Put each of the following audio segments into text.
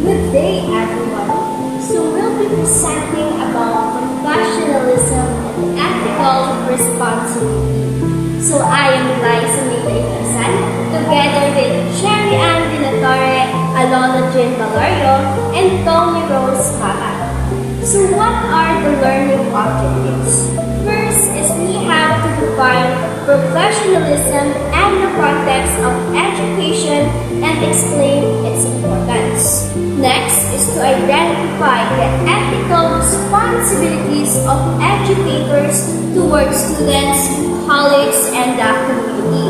Good day, everyone. So we'll be presenting about professionalism and ethical responsibility. So I am Liza May Insan, together with Sherry Ann De La Torre, Alona Jean Valerio, and Tommy Rose Mata. So what are the learning objectives? First is we have to define professionalism and the context of education and explain its importance. Next is to identify the ethical responsibilities of educators towards students, colleagues, and the community.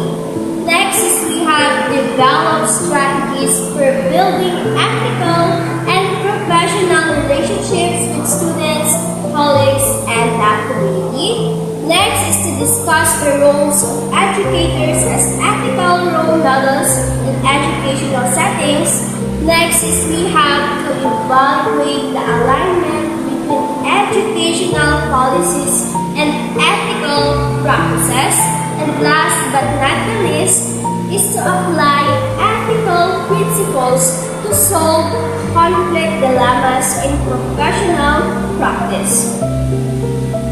Next is we have developed strategies for building ethical and professional relationships with students, colleagues, and the community. Next is to discuss the roles of educators as ethical role models in educational settings. Next is we have to evaluate the alignment between educational policies and ethical practices. And last but not the least is to apply ethical principles to solve conflict dilemmas in professional practice.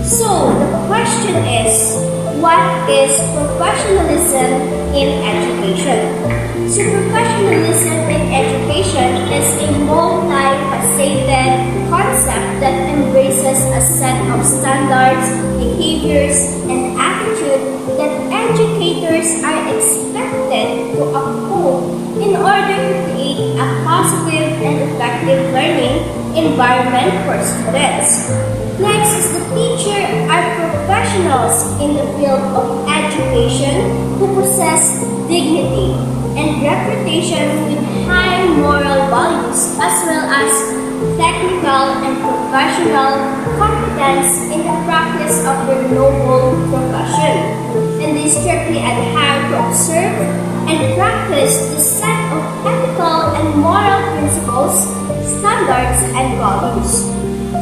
So, the question is, what is professionalism in education? So, professionalism in education is a multifaceted concept that embraces a set of standards, behaviors, and attitudes that educators are expected to uphold in order to create a positive and effective learning environment for students. Next is the teacher are professionals in the field of education who possess dignity and reputation with high moral values as well as technical and professional competence in the practice of their noble profession. And they strictly adhere to observe and practice the set of ethical and moral principles, standards, and values.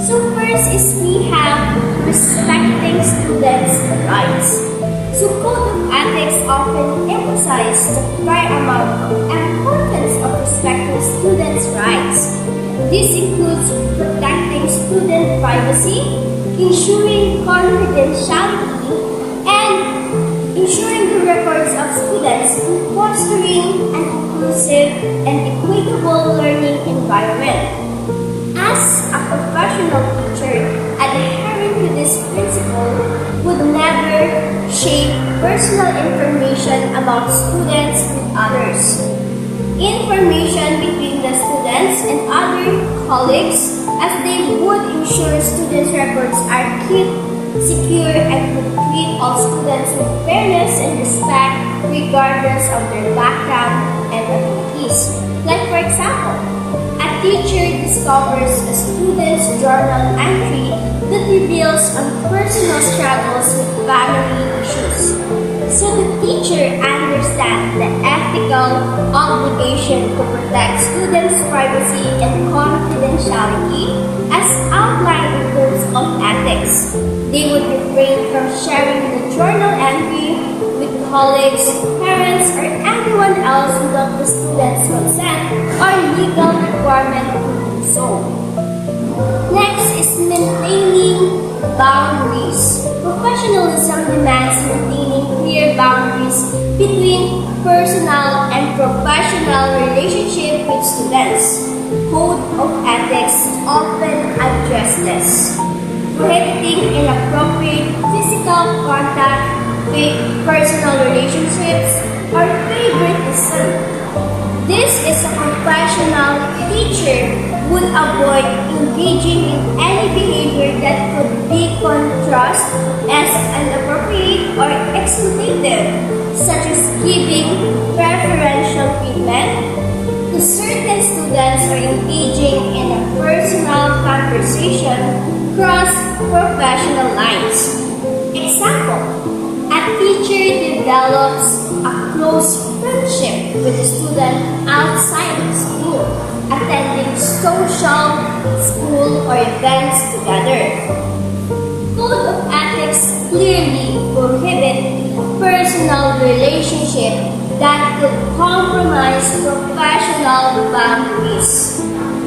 So first is we have respecting students' rights. So code of ethics often emphasize the paramount importance of respecting students' rights. This includes protecting student privacy, ensuring confidentiality, and ensuring the records of students, fostering an inclusive and equitable learning environment. As a professional teacher, adhering to this principle would never share personal information about students with others. Information between the students and other colleagues, as they would ensure students' records are kept secure and would treat all students with fairness and respect regardless of their background and abilities. Like for example, a teacher discovers a student's journal entry that reveals on personal struggles with family issues. So the teacher understands the ethical obligation to protect students' privacy and confidentiality as outlined in terms of ethics. They would refrain from sharing the journal entry with colleagues, parents, or anyone else without the student's consent or legal requirement to do so. Next is maintaining boundaries. Professionalism demands maintaining clear boundaries between personal and professional relationship with students. Code of ethics often address this, prohibiting inappropriate physical contact, fake personal relationships, or favoritism. This is a professional teacher would avoid engaging in any behavior that could be construed as inappropriate or exploitative, such as giving preferential treatment to certain students or engaging in a personal conversation cross professional lines. Example, a teacher develops a close friendship with a student outside of school, attending social, school, or events together. Code of ethics clearly prohibit personal relationship that could compromise professional boundaries.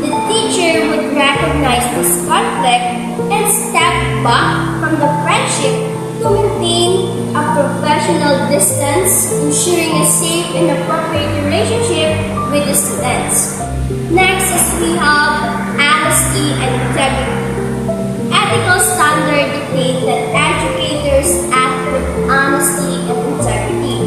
The The teacher would recognize this conflict and step back from the friendship to maintain a professional distance, ensuring a safe and appropriate relationship with the students. Next is we have honesty and integrity. Ethical standards dictate that educators act with honesty and integrity.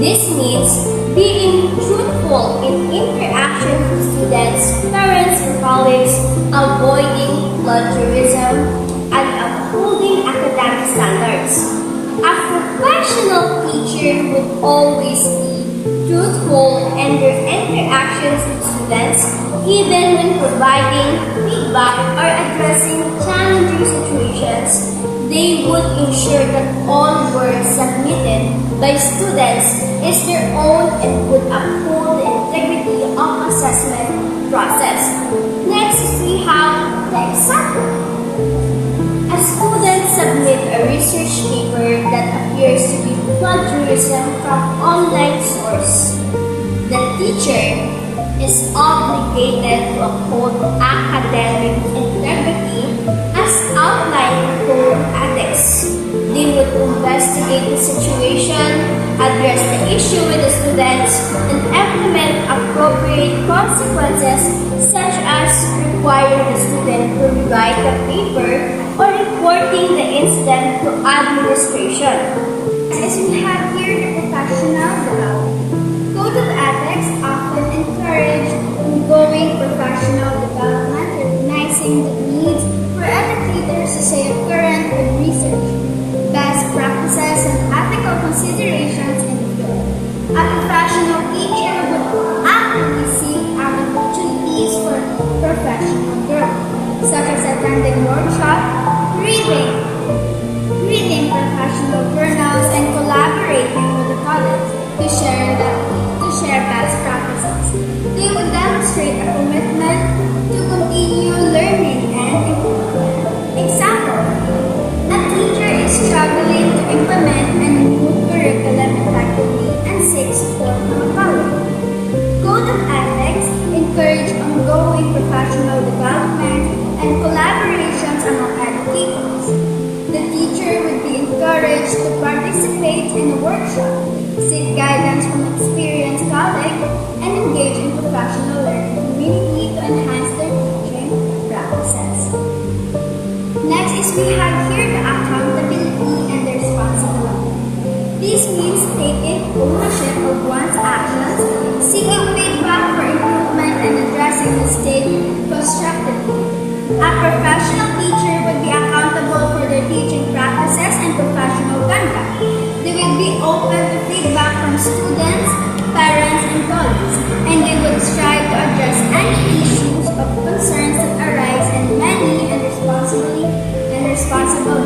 This means being truthful in interaction with students, parents, and colleagues, avoiding plagiarism, and upholding academic standards. A professional teacher would always be truthful in their interactions with students, even when providing feedback or addressing challenging situations. They would ensure that all work submitted by students is their own and would uphold the integrity of assessment process. Next, we have the example. A student submit a research paper that appears to be plagiarism from online source. The teacher is obligated to uphold academic integrity as outlined in Code of Ethics. They would investigate the situation, address the issue with the students, and implement appropriate consequences such as requiring the student to rewrite the paper or reporting the incident to administration. As we have here the professional development. Code of Ethics often encourage ongoing professional development, recognizing the needs for educators to stay current with research, best practices, and ethical considerations in the field. A professional teacher would actively seek out opportunities for professional growth, such as attending workshops, reading professional journals, and collaborating with the college to share best practices. They would demonstrate a commitment to continue learning and improvement. Example, a teacher is struggling to implement a new curriculum effectively and seeks support from a colleague. Code of Ethics encourage ongoing professional development and collaborations among educators. The teacher would be encouraged to participate in a workshop, seek guidance from experienced colleagues, and engage in professional learning community to enhance their teaching practices. Next is we have here the accountability and the responsibility. This means taking ownership of one's actions, seeking feedback for improvement, and addressing mistakes constructively. A professional teacher would be accountable for their teaching practices and professional conduct. They will be open to feedback from students, parents, and colleagues, and they would strive to address any issues of concerns that arise in many and responsible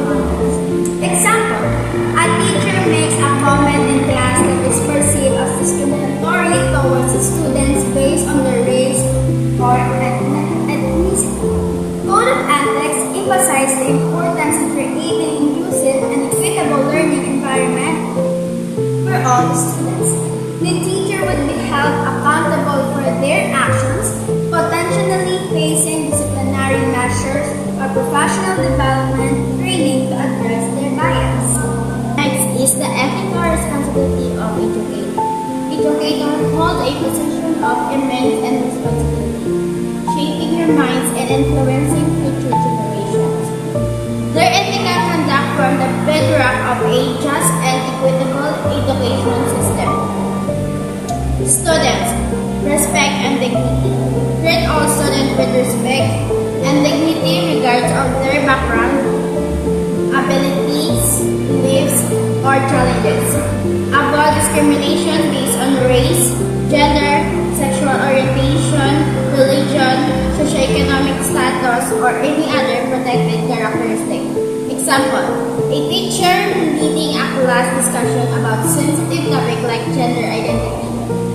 manners. Example, a teacher makes a comment in class that is perceived as discriminatory towards the students based on their race or ethnicity. Code of Ethics emphasizes the importance of creating inclusive and equitable learning environment for all the students. The teacher would be held accountable for their actions, potentially facing disciplinary measures or professional development training to address their bias. Next is the ethical responsibility of educators. Educators hold a position of immense and responsibility, shaping their minds and influencing future generations. Their ethical conduct forms the bedrock of a just and equitable education system. Students, respect and dignity. Treat all students with respect and dignity regardless of their background, abilities, beliefs, or challenges. Avoid discrimination based on race, gender, sexual orientation, religion, socioeconomic status, or any other protected characteristic. Example, a teacher leading a class discussion about sensitive topic like gender identity.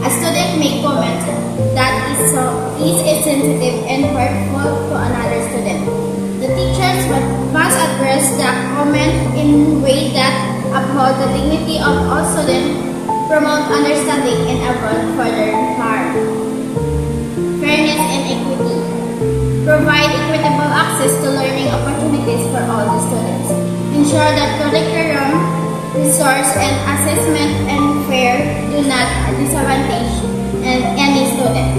A student may comment that is insensitive and hurtful to another student. The teachers must address the comment in a way that uphold the dignity of all students, promote understanding, and avoid further harm. Fairness and equity. Provide equitable access to learning opportunities for all the students. Ensure that curriculum, resource, and assessment and fair do not disadvantage any student.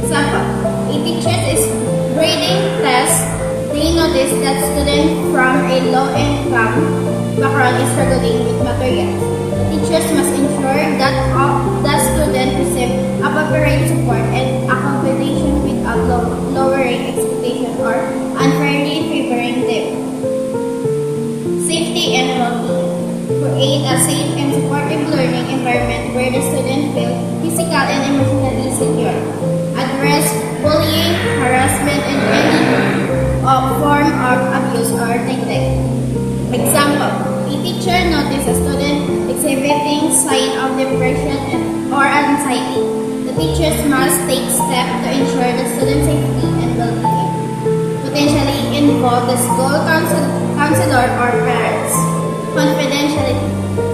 Example, a teacher is grading tests. They notice that students from a low-income background is struggling with materials. Teachers must ensure that the student receive appropriate support and accommodation without lowering expectations or unfairly favoring them. Safety and well-being. Create a safe and supportive learning environment where the student feels physical and emotionally secure. Address bullying, harassment, and any form of abuse or neglect. Example, a teacher notices a student exhibiting signs of depression or anxiety. The teachers must take steps to ensure the student's safety and well-being. Potentially involve the school counselor or parents. Confidentiality.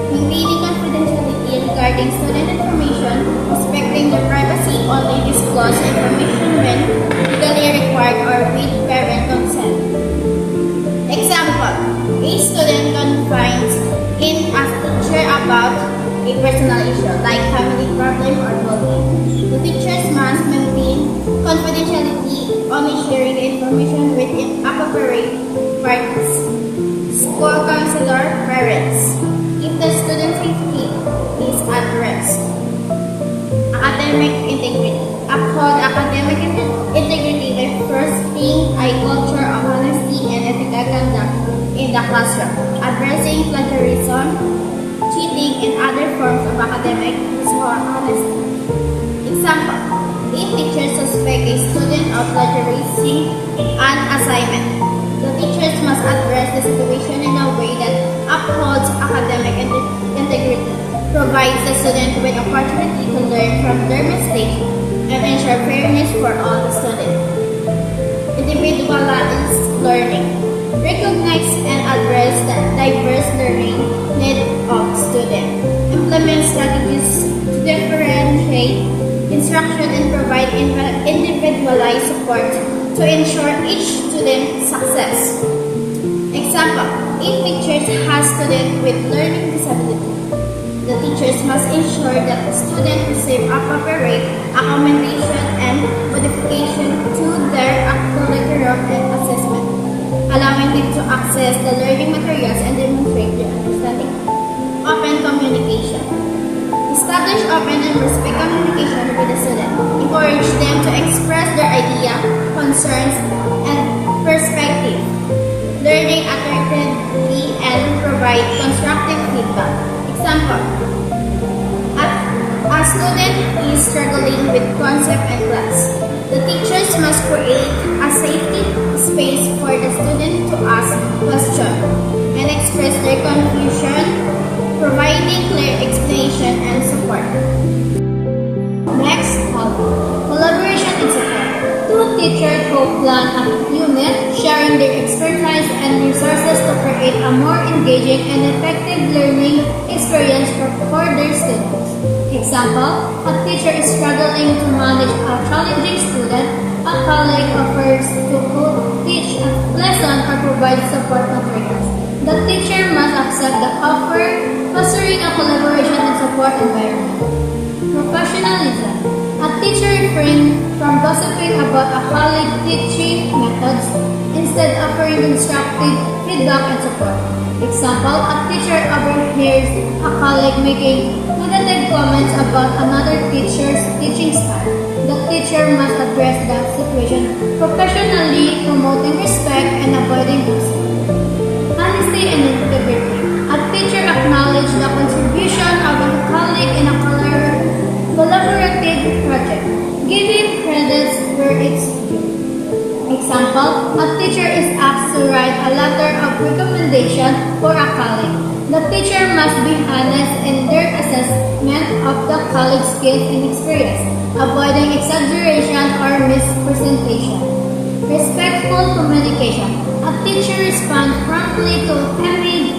Maintaining confidentiality regarding student information, respecting the privacy, only disclose information when legally required or with parent consent. Example, a student confides in a teacher about a personal issue like family problem or bullying. The teachers must maintain confidentiality, only sharing the information with appropriate parties. School counselor, parents. If the student's safety is at risk. Academic integrity. Uphold academic integrity by fostering a culture of honesty and ethical conduct in the classroom, addressing plagiarism, cheating, and other forms of academic dishonesty. Example, if teachers suspect a student of plagiarizing an assignment, the teachers must address the situation in a way that upholds academic integrity, provides the student with opportunity to learn from their mistakes, and ensure fairness for all the students. Individualized learning. Recognize and address the diverse learning needs of students. Implement strategies to differentiate instruction and provide individualized support to ensure each student's success. Example, if teachers have students with learning disability, the teachers must ensure that the students receive appropriate accommodation and modification to their curriculum and assessment, allowing them to access the learning materials and demonstrate their understanding. Open communication. Establish open and respect communication with the student. Encourage them to express their idea, concerns, and perspective. Learning attentively and provide constructive feedback. Example, a student is struggling with concept and class. The teachers must create a safety space for the student to ask questions and express their confusion, providing clear explanation and support. Next, collaboration and support. Two teachers co-plan a unit, sharing their expertise and resources to create a more engaging and effective learning experience for their students. Example, a teacher is struggling to manage a challenging student. A colleague offers to teach a lesson or provide support materials. The teacher must accept the offer, fostering a collaboration and support environment. Professionalism. A teacher refrains from gossiping about a colleague's teaching methods, instead offering constructive feedback and support. Example, a teacher overhears a colleague making negative comments about another teacher's teaching style. The teacher must address the situation professionally, promoting respect and avoiding gossip. Honesty and integrity. A teacher acknowledges the contribution of a colleague in a collaborative project, giving credits where it's due. Example, a teacher is asked to write a letter of recommendation for a colleague. The teacher must be honest in their assessment of the colleague's skills and experience, avoiding exaggeration or mispresentation. Respectful communication. A teacher responds promptly to any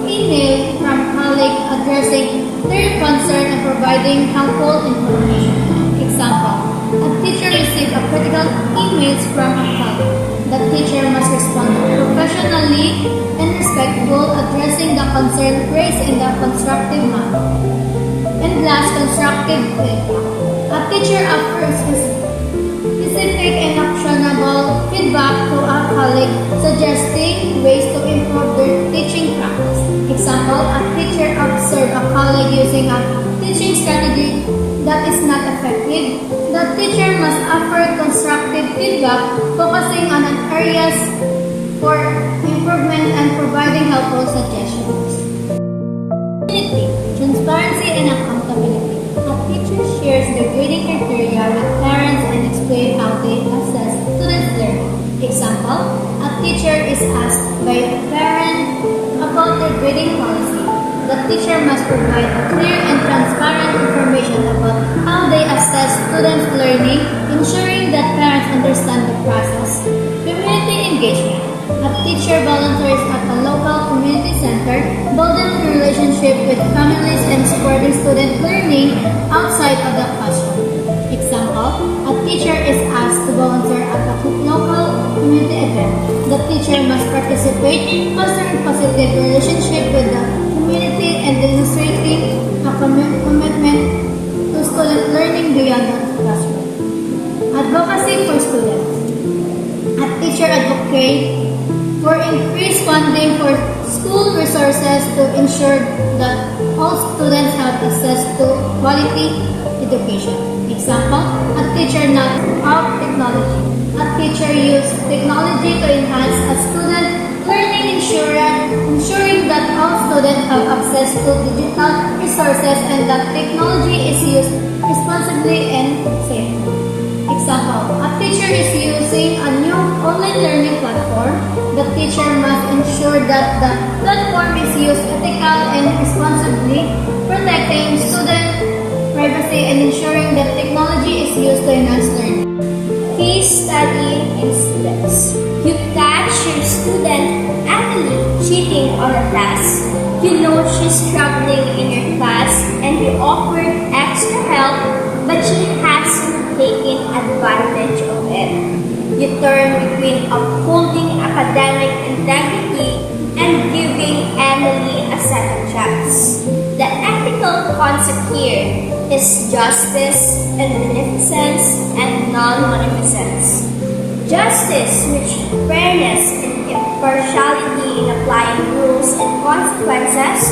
email from colleagues addressing their concern and providing helpful information. Example, a teacher receives a critical email from a colleague. The teacher must respond professionally and respectful, addressing the concern raised in the constructive manner. And last, constructive feedback. A teacher offers specific and actionable feedback to a colleague, suggesting ways to improve their teaching practice. Example, a teacher observed a colleague using a teaching strategy that is not effective. The teacher must offer constructive feedback, focusing on areas for improvement and providing helpful suggestions. Transparency and accountability. A teacher shares the grading criteria with parents and explains how they assess students' learning. Example, a teacher is asked by a parent about their grading policy. The teacher must provide clear and transparent information about how they assess students' learning, ensuring that parents understand the process. Community engagement. A teacher volunteers at a local community center, building a relationship with families and supporting student learning outside of the classroom. Example, a teacher is asked to volunteer at a local community event. The teacher must participate, fostering positive relationship with the community and demonstrating a commitment to student learning beyond the classroom. Advocacy for students. A teacher advocates for increased funding for school resources to ensure that all students have access to quality education. Example, a teacher not of technology. A teacher uses technology to enhance a student learning, ensuring that all students have access to digital resources and that technology is used responsibly and safely. Example, a teacher is using a new online learning platform. The teacher must ensure that the platform is used ethically and responsibly, protecting student privacy and ensuring that technology is used to enhance learning. Case study in students. You catch your student Emily cheating on a test. You know she's struggling in your class and you offered extra help, but she hasn't taken advantage of it. You turn between upholding academic integrity and giving Emily a second chance. The ethical concept here is justice and beneficence and non-maleficence. Justice, which fairness and impartiality in applying rules and consequences.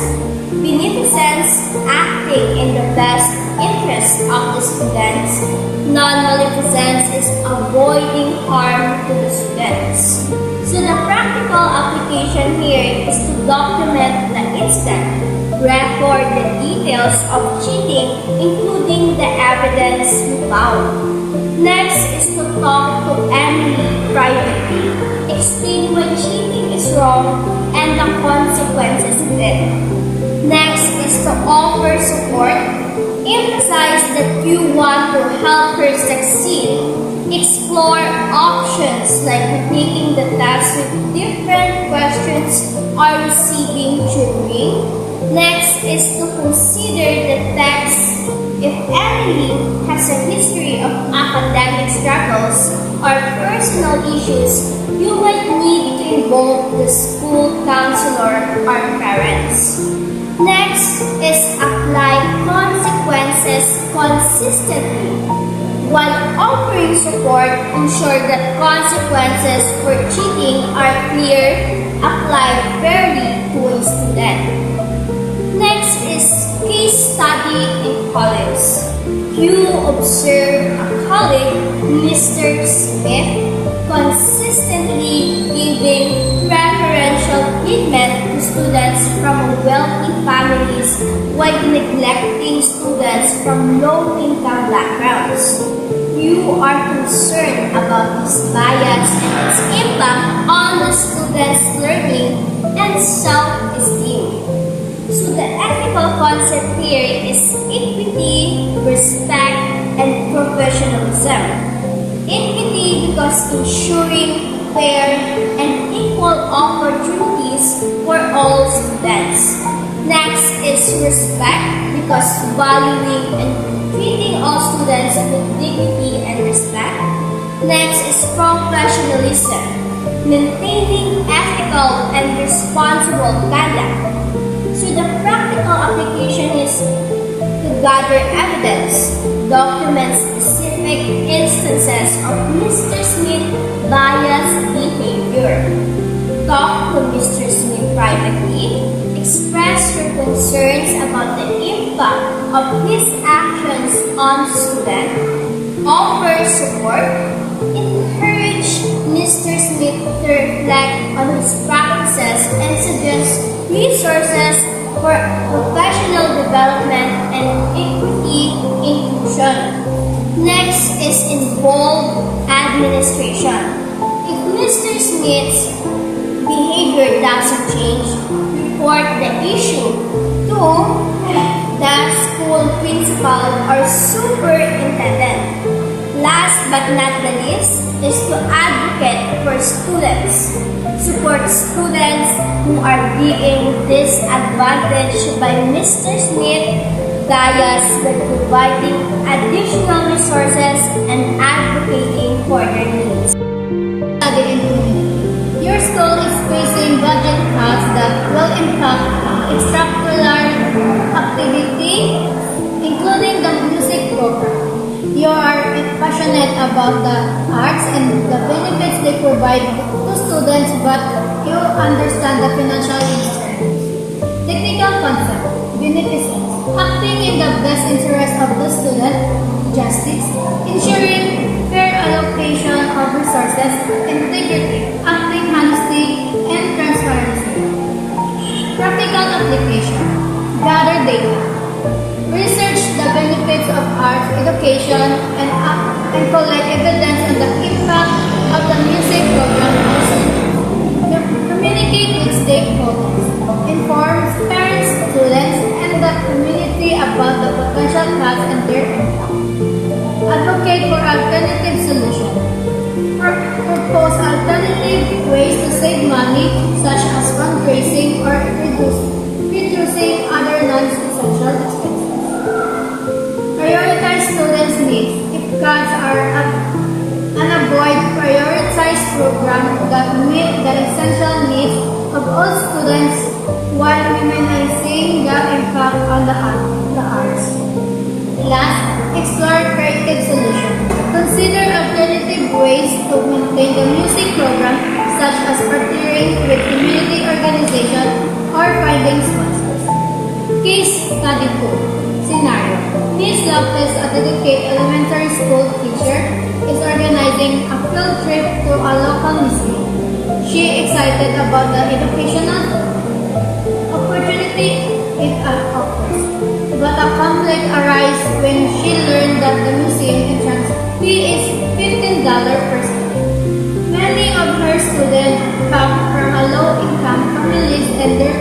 Beneficence, acting in the best interest of the students. Non-maleficence is avoiding harm to the students. So the practical application here is to document the incident, record the details of cheating, including the evidence you found. Next is to talk to Emily privately, explain why cheating is wrong and the consequences of it. Next is to offer support, emphasize that you want to help her succeed, explore options like taking the test with different questions or receiving tutoring. Next is to consider the text. If Emily has a history of academic struggles or personal issues, you might need to involve the school counselor or parents. Next is apply consequences consistently. While offering support, ensure that consequences for cheating are clear, applied fairly to a student. Next is case study in college. You observe a colleague, Mr. Smith, consistently giving preferential treatment to students from wealthy families while neglecting students from low-income backgrounds. You are concerned about this bias and its impact on the students' learning and self-esteem. So the ethical concept here is equity, respect, and professionalism. Equity because ensuring fair and equal opportunities for all students. Next is respect because valuing and treating all students with dignity and respect. Next is professionalism, maintaining ethical and responsible conduct. So the practical application is to gather evidence, document specific instances of Mr. Smith's biased behavior, talk to Mr. Smith privately, express your concerns about the impact of his actions on students, offer support, encourage Mr. Smith to reflect on his practices and suggest resources for professional development and equity inclusion. Next is involved administration. If Mr. Smith's behavior doesn't change, report the issue to the school principal or superintendent. Last but not the least is to advocate for students. Support students who are being disadvantaged by Mr. Smith bias by providing additional resources and advocating for their needs. Study in community. Your school is facing budget cuts that will impact extracurricular activity, including the music program. You are passionate about the arts and the benefits they provide to students, but you understand the financial constraints. Technical concept, beneficence, acting in the best interest of the student, justice, ensuring fair allocation of resources, integrity, acting honesty, and transparency. Practical application, gather data. Research the benefits of arts education and collect evidence on the impact of the music program on students. Communicate with stakeholders. Inform parents, students, and the community about the potential costs and their impact. Advocate for alternative solutions. Propose alternative ways to save money, such as fundraising or reducing other non-essential expenses. Prioritize students' needs. If cuts are unavoidable, prioritize programs that meet the essential needs of all students while minimizing the impact on the arts. Last, explore creative solutions. Consider alternative ways to maintain the music program, such as partnering with community organizations or finding sponsors. Case study 2. Scenario. Ms. Lopez, a dedicated elementary school teacher, is organizing a field trip to a local museum. She is excited about the educational opportunity it offers, but a conflict arises when she learned that the museum entrance fee is $15 per student. Many of her students come from a low-income families and their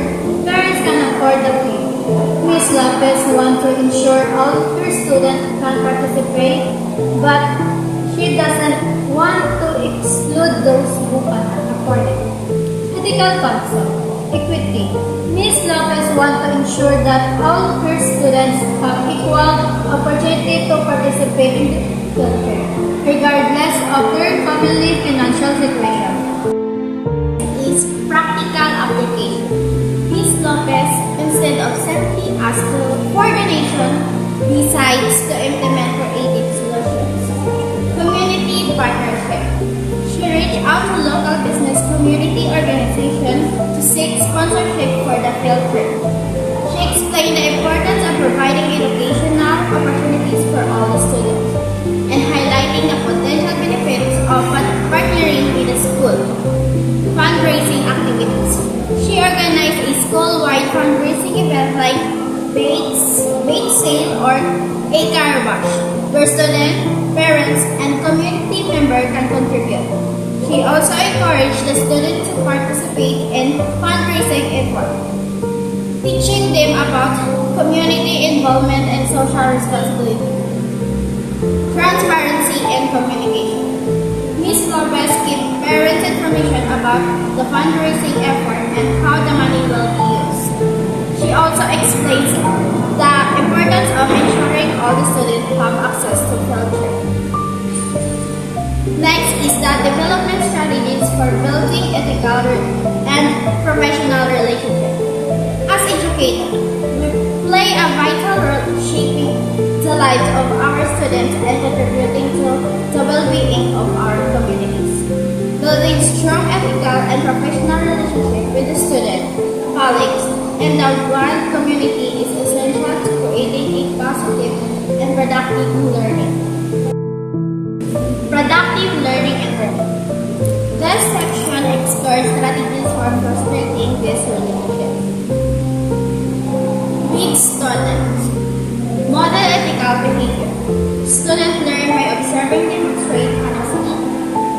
parents can afford the fee. Ms. Lopez wants to ensure all her students can participate, but she doesn't want to exclude those who cannot afford it. Ethical concept, equity. Ms. Lopez wants to ensure that all her students have equal opportunity to participate in the field trip, regardless of their family financial situation. Is practical application. Ms. Lopez, instead of simply asking for donation, decides to implement creative solutions. Community partnership. She reached out to local business community organizations to seek sponsorship for the field trip. She explained the importance of providing educational opportunities for all the students and highlighting the potential benefits of partnering with the school. Fundraising activities. She organized a school-wide fundraising event like bake sale or a car wash, where students, parents, and community members can contribute. She also encouraged the students to participate in fundraising efforts, teaching them about community involvement and social responsibility. Transparency and communication. Ms. Lopez gave parents information about the fundraising effort and how the money will be used. She also explains the importance of ensuring all the students have access to field trip. Next is the development strategies for building ethical and professional relationships. As educators, we play a vital role in shaping the lives of our students and contributing to the well-being of our communities. Building strong ethical and professional relationships with the student, colleagues, and the wider community is essential to creating a positive and productive learning. Productive learning environment. This section explores strategies for fostering these relationships. With students. Model ethical behavior. Students learn by observing demonstrate honesty,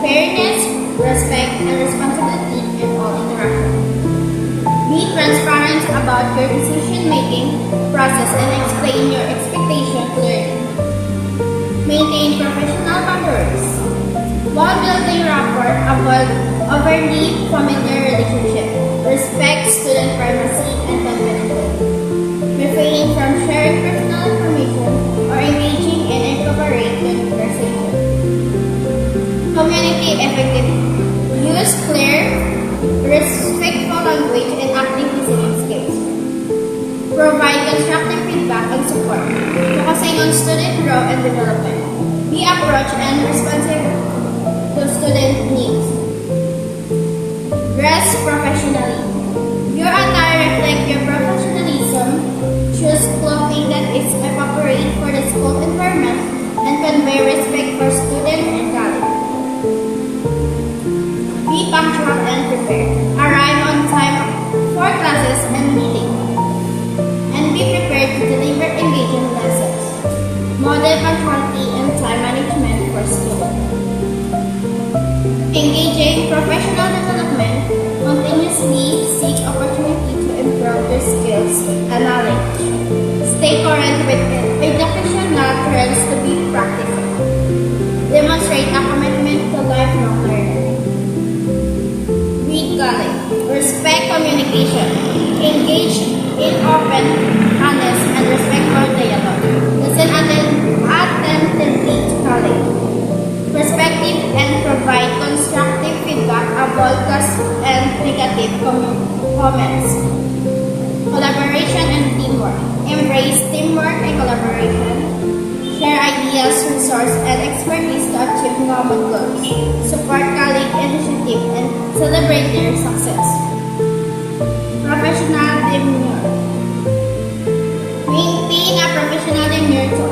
fairness, respect, and responsibility in all interactions. Be transparent about your decision-making process and explain your expectation clearly. Maintain professional boundaries. While building rapport, avoid overly familiar relationships. Respect student privacy and confidentiality. Refrain from sharing personal information or engaging in inappropriate conversation. Communicate effectively. Use clear, respectful language and active listening skills. Provide constructive feedback and support, focusing on student growth and development. Be approached and responsive to student needs. Dress professionally. Your attire reflects your professionalism. Choose clothing that is appropriate for the school environment and convey respect for students and colleagues. Be punctual and prepared. Arrive on time for classes and meetings. And be prepared to deliver engaging lessons. Model punctuality and time management for students. Engaging professional development. Continuously seek opportunity to improve your skills and knowledge. Stay current with educational trends to be practical. Demonstrate a commitment to lifelong learning. Read colleague. Respect communication. Engage in open, honest, and respectful dialogue. Listen attentively to colleagues. Perspective and provide constructive feedback, avoid and negative comments. Collaboration and teamwork. Embrace teamwork and collaboration. Share ideas, resources, and expertise to achieve common goals. Support colleague initiative and celebrate their success. Professional demeanor. Maintain a professional demeanor to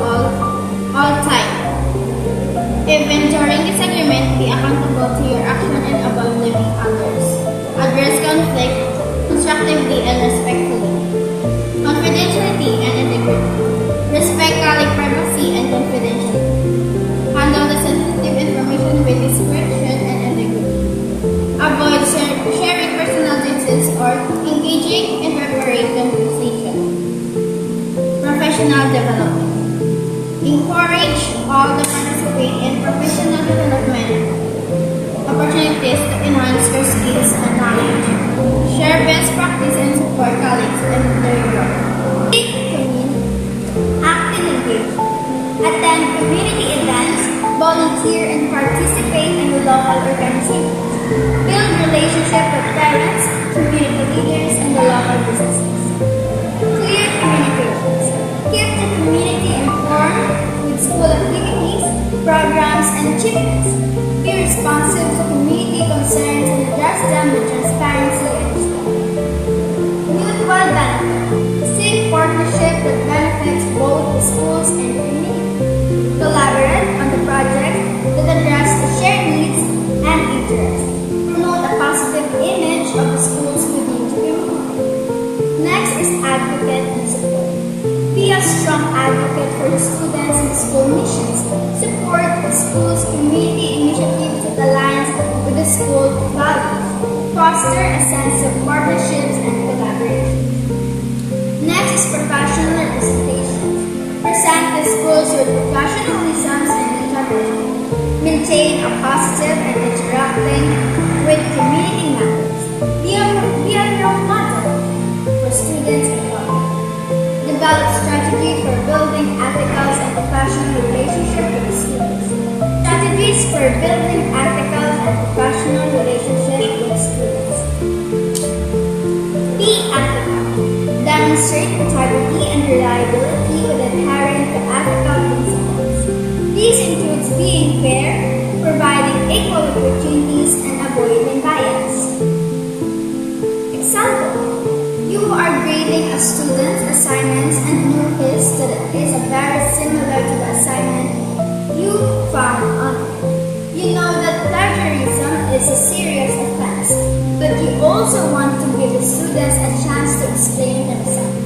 all times. Even during disagreement, be accountable to your action and avoid blaming others. Address conflict constructively and respectfully. Confidentiality and integrity. Respect colleague privacy and confidentiality. Handle the sensitive information with discretion and integrity. Avoid sharing personal details or engaging in inappropriate conversation. Professional development. Encourage all to participate in professional development opportunities to enhance your skills and knowledge. Share best practice and support colleagues in their growth. Act and engage. Attend community events, volunteer and participate in the local organizations. Build relationships with parents, community leaders, and the local businesses. Clear communications. Keep the community informed with school activities, programs, and achievements. Be responsive to community concerns and address them with transparency and respect. Mutual benefit. Seek partnership that benefits both the schools and the community. Collaborate on the project that address the shared needs and interests. Promote a positive image of the schools within the community. Next is advocate and support. Be a strong advocate for the students and school missions. Support the school's community initiatives that aligns with the school values. Foster a sense of partnerships and collaboration. Next is professional representation. Present the schools with professionalism and integrity. Maintain a positive and interacting with community members. Be a role model for students and public. Develop strategy for building ethical and relationship with the students. Strategies for building ethical and professional relationships with students. Be ethical. Demonstrate integrity and reliability with adhering to ethical principles. These includes being fair, providing equal opportunities, and avoiding bias. Example: you are grading a student's assignments and notice that it is very similar to the assignment you found online. You know that plagiarism is a serious offense, but you also want to give the students a chance to explain themselves.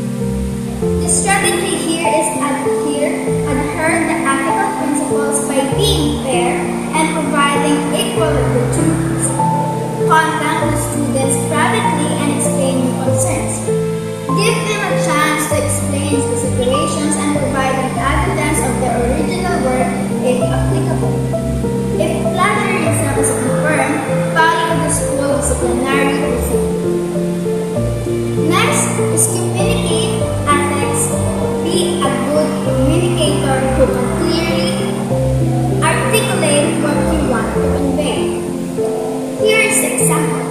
The strategy here is adhere the ethical principles by being fair and providing equal opportunities. Contact the students privately and explain your concerns. Give them a chance to explain the situations and provide them evidence of their original work if applicable. If plagiarism is confirmed, follow the school disciplinary procedure. Next is communicate ethics. Be a good communicator who can clearly articulate what you want to convey. Here is the example.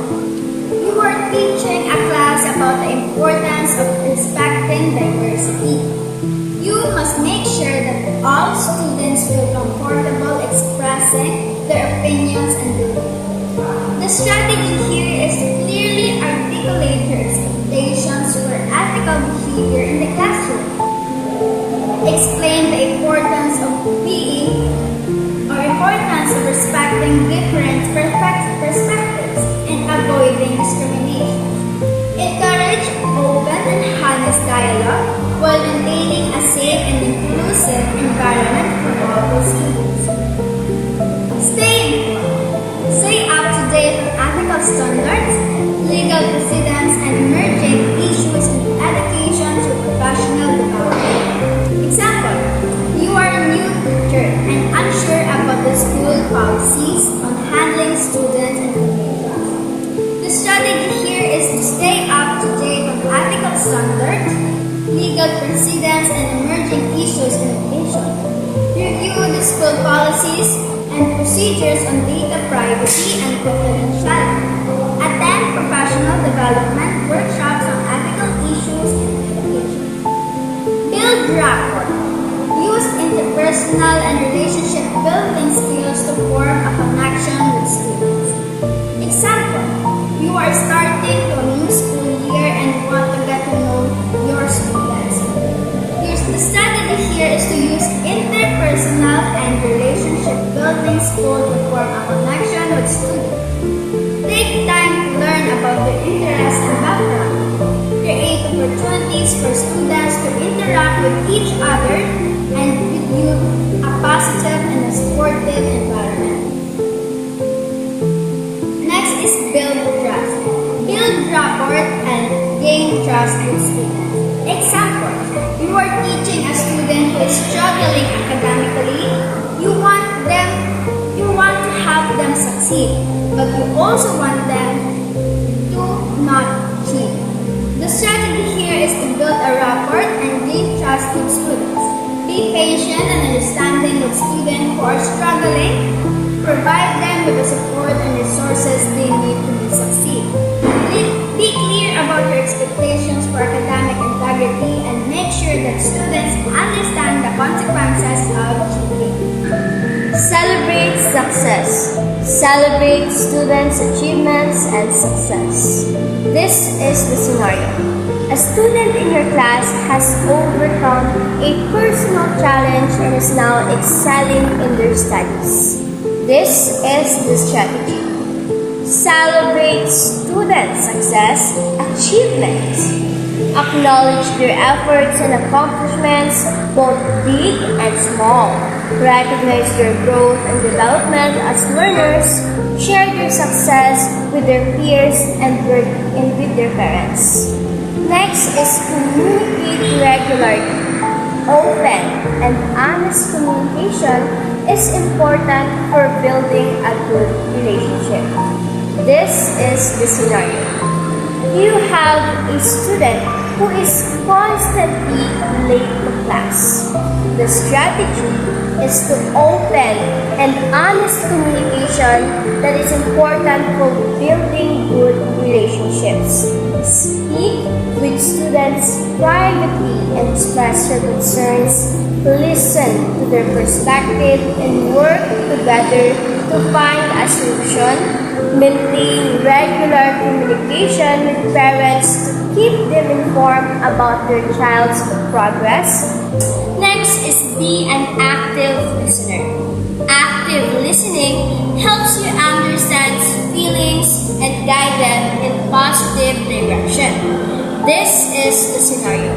You are teaching a class about the importance of respecting diversity. You must make sure that all students feel comfortable expressing their opinions and beliefs. The strategy here is to clearly articulate your expectations for ethical behavior in the classroom. Explain the importance of respecting different perspectives and avoiding discrimination. Encourage open and honest dialogue while maintaining a safe and inclusive environment for all the students. Stay informed. Stay up to date on ethical standards, legal precedents, and emerging issues in education through professional development. Example: you are a new teacher and unsure about the school policies on handling students and families. The strategy here is to stay up to date on ethical standards, legal precedents, and emerging issues in education. Review the school policies and procedures on data privacy and confidentiality. Attend professional development workshops on ethical issues in education. Build rapport. Use interpersonal and relationship building skills to form a connection with students. Example: you are starting to a new school year and want to get to know your students. The strategy here is to use interpersonal and relationship building skills to form a connection with students. Take time to learn about their interests and background. Create opportunities for students to interact with each other and build a positive and a supportive environment. Next is build trust. Build rapport and gain trust with students. Example: you are teaching a student who is struggling academically. You want to help them succeed, but you also want them to not cheat. The strategy here is to build a rapport and gain trust with students. Be patient and understanding with students who are struggling. Provide them with the support and resources they need to succeed. Be clear about your expectations for academic integrity and make sure that students understand the consequences of cheating. Celebrate success. Celebrate students' achievements and success. This is the scenario. A student in your class has overcome a personal challenge and is now excelling in their studies. This is the strategy. Celebrate student success, achievements. Acknowledge their efforts and accomplishments, both big and small. Recognize their growth and development as learners. Share their success with their peers and with their parents. Next is communicate regularly. Open and honest communication is important for building a good relationship. This is the scenario. You have a student who is constantly late to class. The strategy is to open and honest communication that is important for building good relationships. Speak with students privately and express your concerns. Listen to their perspective and work together to find a solution. Maintain regular communication with parents to keep them informed about their child's progress. Next is be an active listener. Active listening helps you understand feelings and guide them in positive direction. This is the scenario.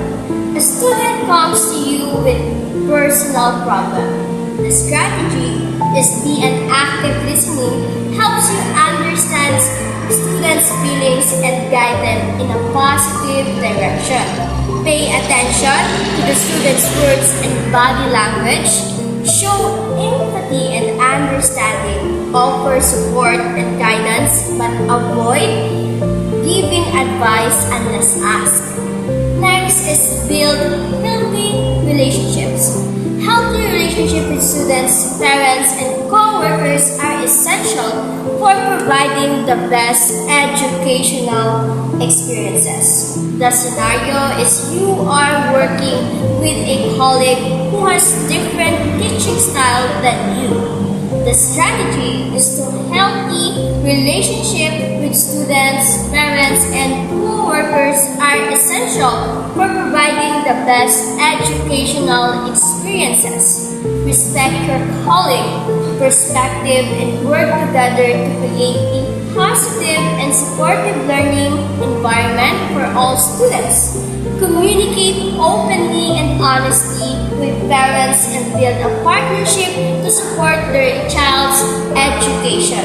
A student comes to you with personal problem. The strategy is be an active listening helps you understand students' feelings and guide them in a positive direction. Pay attention to the students' words and body language. Show empathy and understanding. Offer support and guidance, but avoid giving advice unless asked. Next is build healthy relationships. Healthy relationships with students, parents, and co-workers are essential for providing the best educational experiences. The scenario is you are working with a colleague who has different teaching style than you. The strategy is to healthy relationship with students, parents, and co-workers are essential for providing the best educational experiences. Respect your colleague perspective and work together to create a positive and supportive learning environment for all students. Communicate openly and honestly with parents and build a partnership to support their child's education.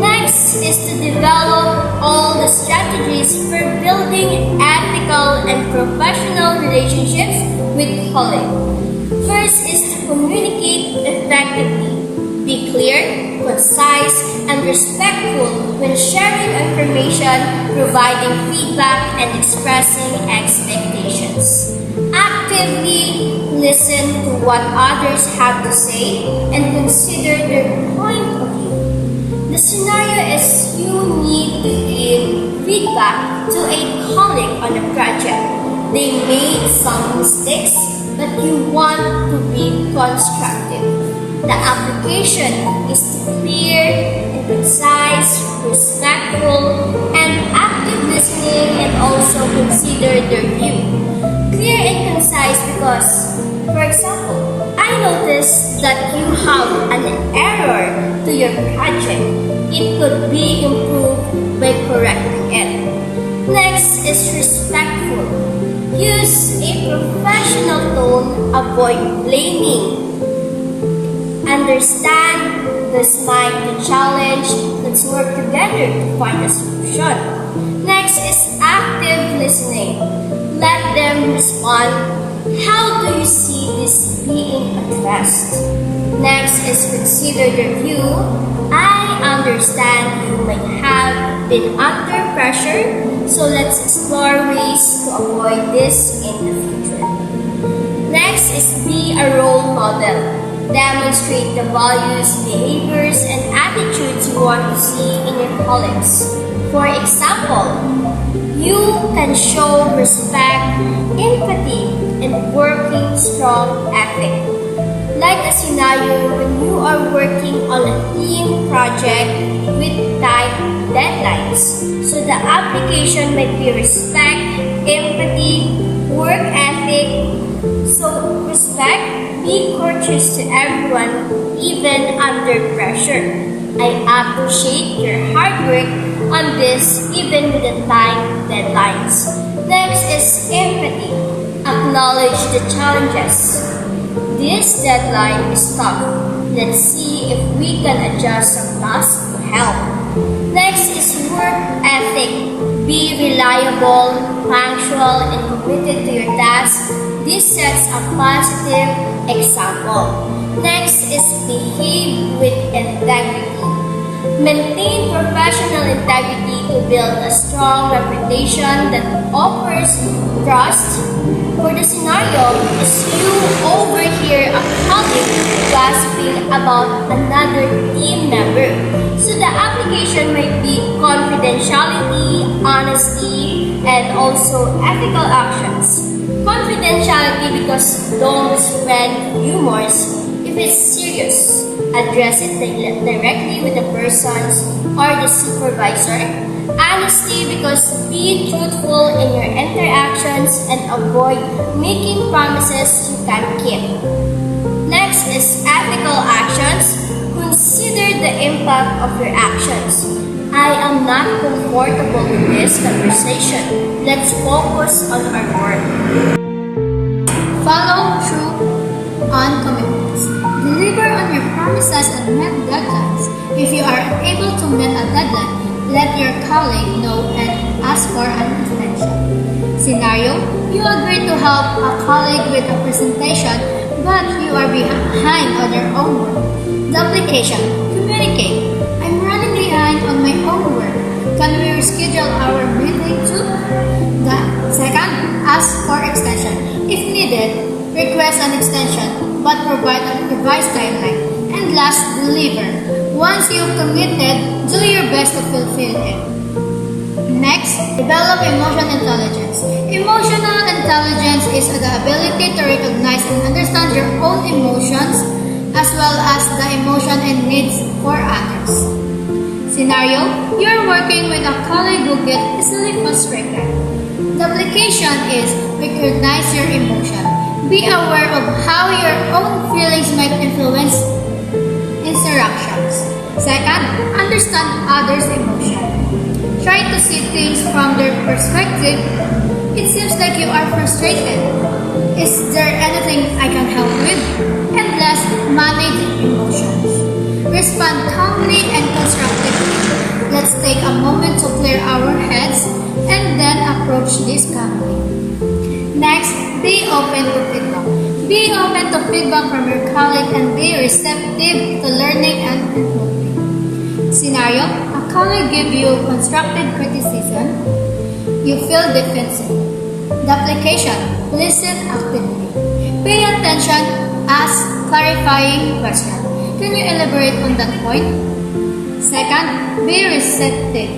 Next is to develop all the strategies for building ethical and professional relationships with colleagues. First is to communicate effectively. Be clear, concise, and respectful when sharing information, providing feedback, and expressing expectations. Actively listen to what others have to say and consider their point of view. The scenario is you need to give feedback to a colleague on a project. They made some mistakes, but you want to be constructive. The application is to be clear and concise, respectful, and active listening, and also consider their view. Clear and concise because, for example, I noticed that you have an error to your project. It could be improved by correcting it. Next is respectful. Use a professional tone, avoid blaming. Understand this might be challenge. Let's work together to find a solution. Next is active listening. Let them respond. How do you see this being addressed? Next is consider their view. I understand you might have been under pressure, so let's explore ways to avoid this in the future. Next is be a role model. Demonstrate the values, behaviors, and attitudes you want to see in your colleagues. For example, you can show respect, empathy, and working strong ethic. Like a scenario when you are working on a team project with tight deadlines. So the application might be respect, empathy, work ethic. So respect, be courteous to everyone, even under pressure. I appreciate your hard work on this, even with the tight deadlines. Next is empathy. Acknowledge the challenges. This deadline is tough. Let's see if we can adjust some tasks to help. Next is work ethic. Be reliable, punctual, and committed to your tasks. This sets a positive example. Next is behave with integrity. Maintain professional integrity to build a strong reputation that offers trust. For the scenario, is you overhear a colleague gossiping about another team member. So the application might be confidentiality, honesty, and also ethical actions. Confidentiality because don't spread rumors. If it's serious, address it directly with the persons or the supervisor. Honesty because be truthful in your interactions and avoid making promises you can't keep. Next is ethical actions. Consider the impact of your actions. I am not comfortable with this conversation. Let's focus on our work. Follow through on commitments. Deliver on your promises and meet deadlines. If you are unable to meet a deadline, let your colleague know and ask for an extension. Scenario: you agree to help a colleague with a presentation, but you are behind on your own work. Duplication. Communicate. I'm running behind on my own work. Can we reschedule our meeting too? Second, ask for extension. If needed, request an extension, but provide a revised timeline. And last, deliver. Once you've committed, do your best to fulfill it. Next, develop emotional intelligence. Emotional intelligence is the ability to recognize and understand your own emotions as well as the emotion and needs for others. Scenario: you're working with a colleague who gets easily frustrated. The application is recognize your emotion. Be aware of how your own feelings might influence interactions. Second, understand others' emotion. Try to see things from their perspective. It seems like you are frustrated. Is there anything I can help with? And last, manage emotions. Respond calmly and constructively. Let's take a moment to clear our heads and then approach this calmly. Next, be open to feedback. Be open to feedback from your colleague and be receptive to learning and improving. Scenario: a colleague give you constructive criticism. You feel defensive. The application: listen actively. Pay attention, ask clarifying questions. Can you elaborate on that point? Second, be receptive.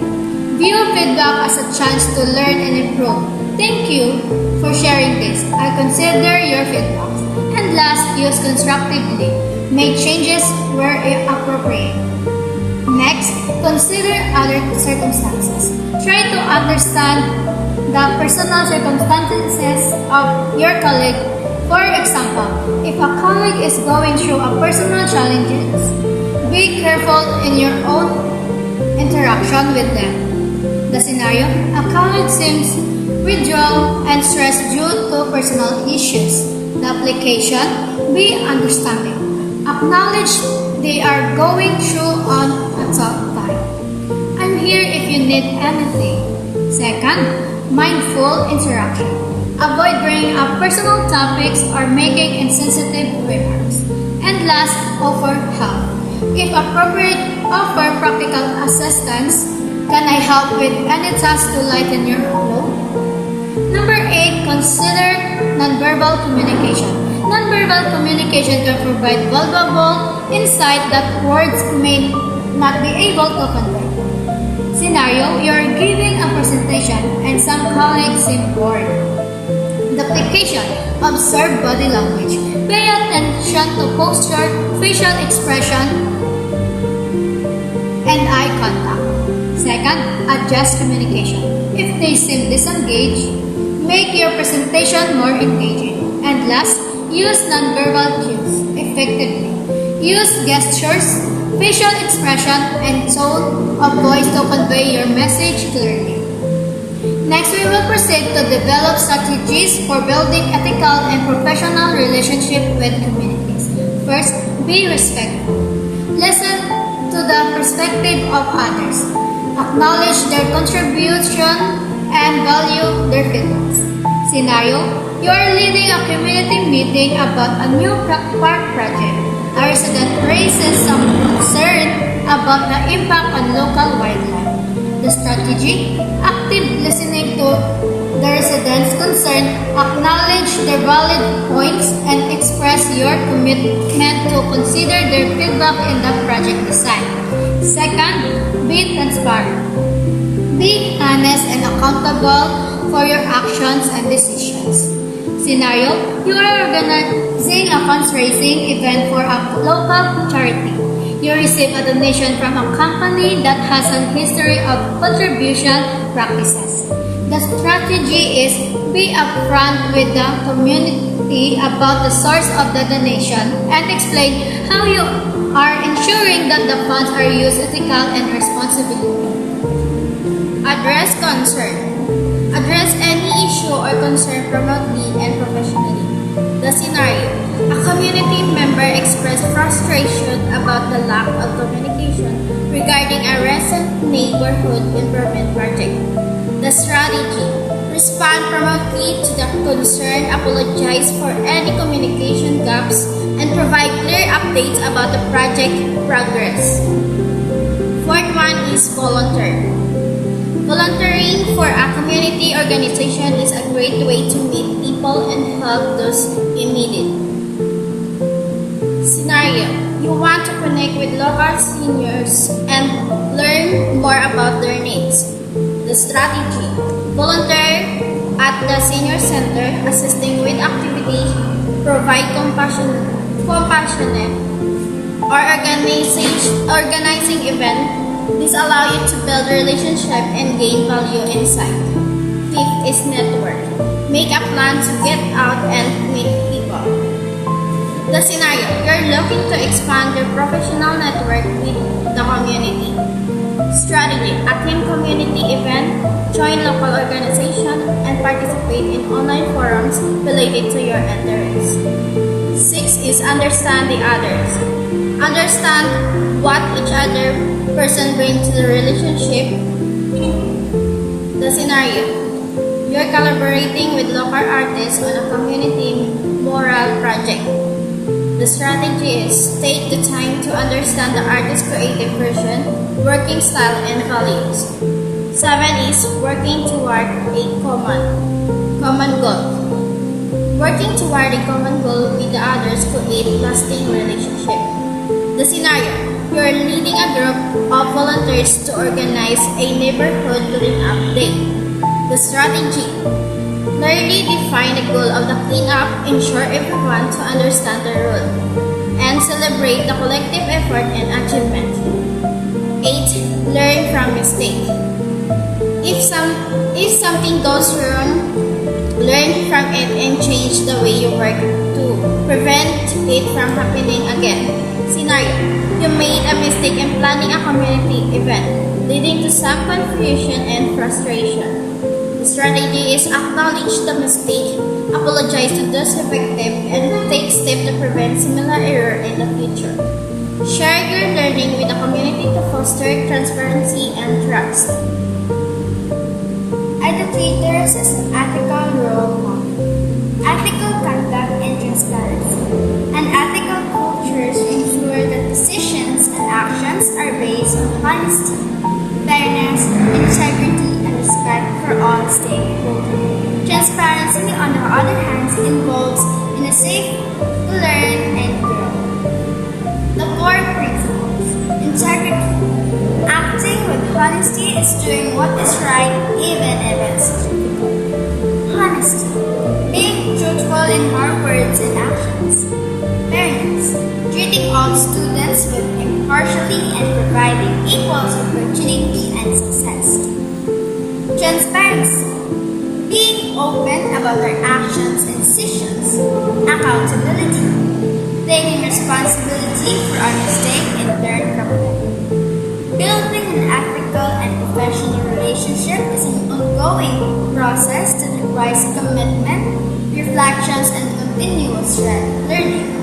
View feedback as a chance to learn and improve. Thank you for sharing this. I consider your feedback. And last, use constructively. Make changes where appropriate. Next, consider other circumstances. Try to understand the personal circumstances of your colleague. For example, if a colleague is going through a personal challenges, be careful in your own interaction with them. The scenario: a colleague seems withdrawn and stressed due to personal issues. The application: be understanding. Acknowledge they are going through on a tough time. I'm here if you need anything. Second, mindful interaction. Avoid bringing up personal topics or making insensitive remarks. And last, offer help. If appropriate, offer practical assistance. Can I help with any task to lighten your load? Number 8, consider nonverbal communication. Nonverbal communication can provide valuable insight that words may not be able to convey. Scenario: you're giving a presentation and some colleagues seem bored. The application: observe body language. Pay attention to posture, facial expression, and eye contact. Second, adjust communication. If they seem disengaged, make your presentation more engaging. And last, use nonverbal cues effectively. Use gestures, facial expression, and tone of voice to convey your message clearly. Next, we will proceed to develop strategies for building ethical and professional relationships with communities. First, be respectful. Listen to the perspective of others. Acknowledge their contribution and value their feedbacks. Scenario: you are leading a community meeting about a new park project. a resident raises some concern about the impact on local wildlife. The strategy, active listening to the residents' concern, acknowledge their valid points, and express your commitment to consider their feedback in the project design. Second, be transparent. Be honest and accountable for your actions and decisions. Scenario, you are organizing a fundraising event for a local charity. You receive a donation from a company that has a history of contribution practices. The strategy is be upfront with the community about the source of the donation and explain how you are ensuring that the funds are used ethically and responsibly. Address concern. Address any issue or concern promptly and professionally. The scenario. A community member expressed frustration about the lack of communication regarding a recent neighborhood improvement project. The strategy. Respond promptly to the concern, apologize for any communication gaps, and provide clear updates about the project progress. Fourth one is volunteer. Volunteering for a community organization is a great way to meet people and help those in need. Scenario. You want to connect with local seniors and learn more about their needs. The strategy. Volunteer at the senior center, assisting with activities, provide compassionate or organizing events. This allows you to build relationship and gain value insight. Fifth is network. Make a plan to get out and meet people. The scenario. You're looking to expand your professional network with the community. Strategy. Attend community event, join local organization, and participate in online forums related to your interests. Six is understand the others. Understand what each other person brings to the relationship. The scenario. You're collaborating with local artists on a community mural project. The strategy is take the time to understand the artist's creative vision, working style, and values. 7 is working toward a common goal. Working toward a common goal with the others create lasting relationship. The scenario. You are leading a group of volunteers to organize a neighborhood cleanup day. The strategy. Clearly define the goal of the cleanup, ensure everyone to understand the role, and celebrate the collective effort and achievement. 8. Learn from mistakes. If something goes wrong, learn from it and change the way you work to prevent it from happening again. Scenario. You made a mistake in planning a community event, leading to some confusion and frustration. The strategy is acknowledge the mistake, apologize to those affected, and take steps to prevent similar error in the future. Share your learning with the community to foster transparency and trust. Educators as an ethical role model. Ethical conduct and transparency. And ethical cultures ensure that decisions and actions are based on honesty, fairness, integrity, and respect for all stakeholders. Transparency, on the other hand, involves in a safe to learn and grow. The core principles. Integrity. Acting with honesty is doing what is right even if it's difficult. Honesty. Being truthful in our words and actions. Fairness. Treating all students with impartially and providing equal opportunity and success. Transparency. Being open about our actions and decisions. Accountability. Taking responsibility for our mistake and learn from them. Building an ethical and professional relationship is an ongoing process that requires commitment, reflections, and continuous learning.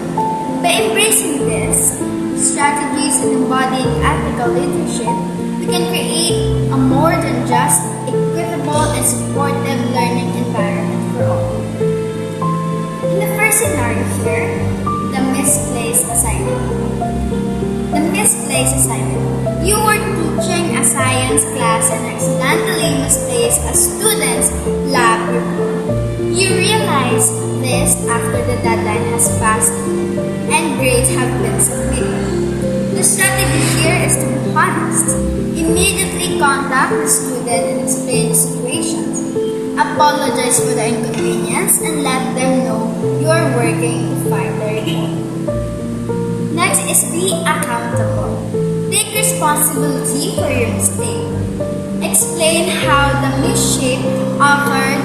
By embracing this, strategies and embodying ethical leadership, we can create a more than just equitable and supportive learning environment for all. In the first scenario here, the misplaced assignment. You were teaching a science class and accidentally misplaced a student's lab report. You realize this after the deadline has passed and grades have been submitted. The strategy here is to be honest. Immediately contact the student and explain the situations. Apologize for the inconvenience and let them know you are working to find their goal. Next is be accountable. Take responsibility for your mistake. Explain how the mishap occurred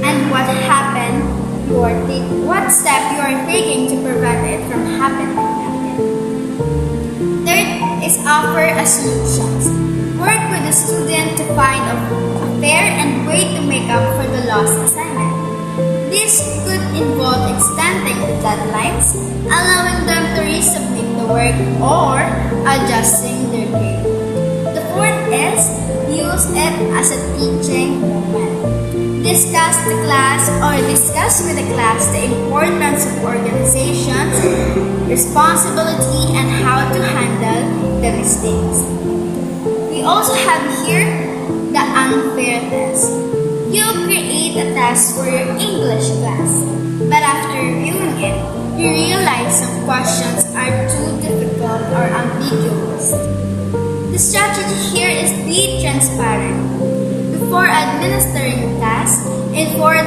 and what happened. What step you are taking to prevent it from happening again. Third is offer a solutions. Work with the student to find a fair and way to make up for the lost assignment. This could involve extending the deadlines, allowing them to resubmit the work, or adjusting their grade. The fourth is use it as a teaching moment. Discuss with the class the importance of organizations, responsibility, and how to handle the mistakes. We also have here the unfair test. You create a test for your English class, but after reviewing it, you realize some questions are too difficult or ambiguous. The strategy here is be transparent. Before administering the task, inform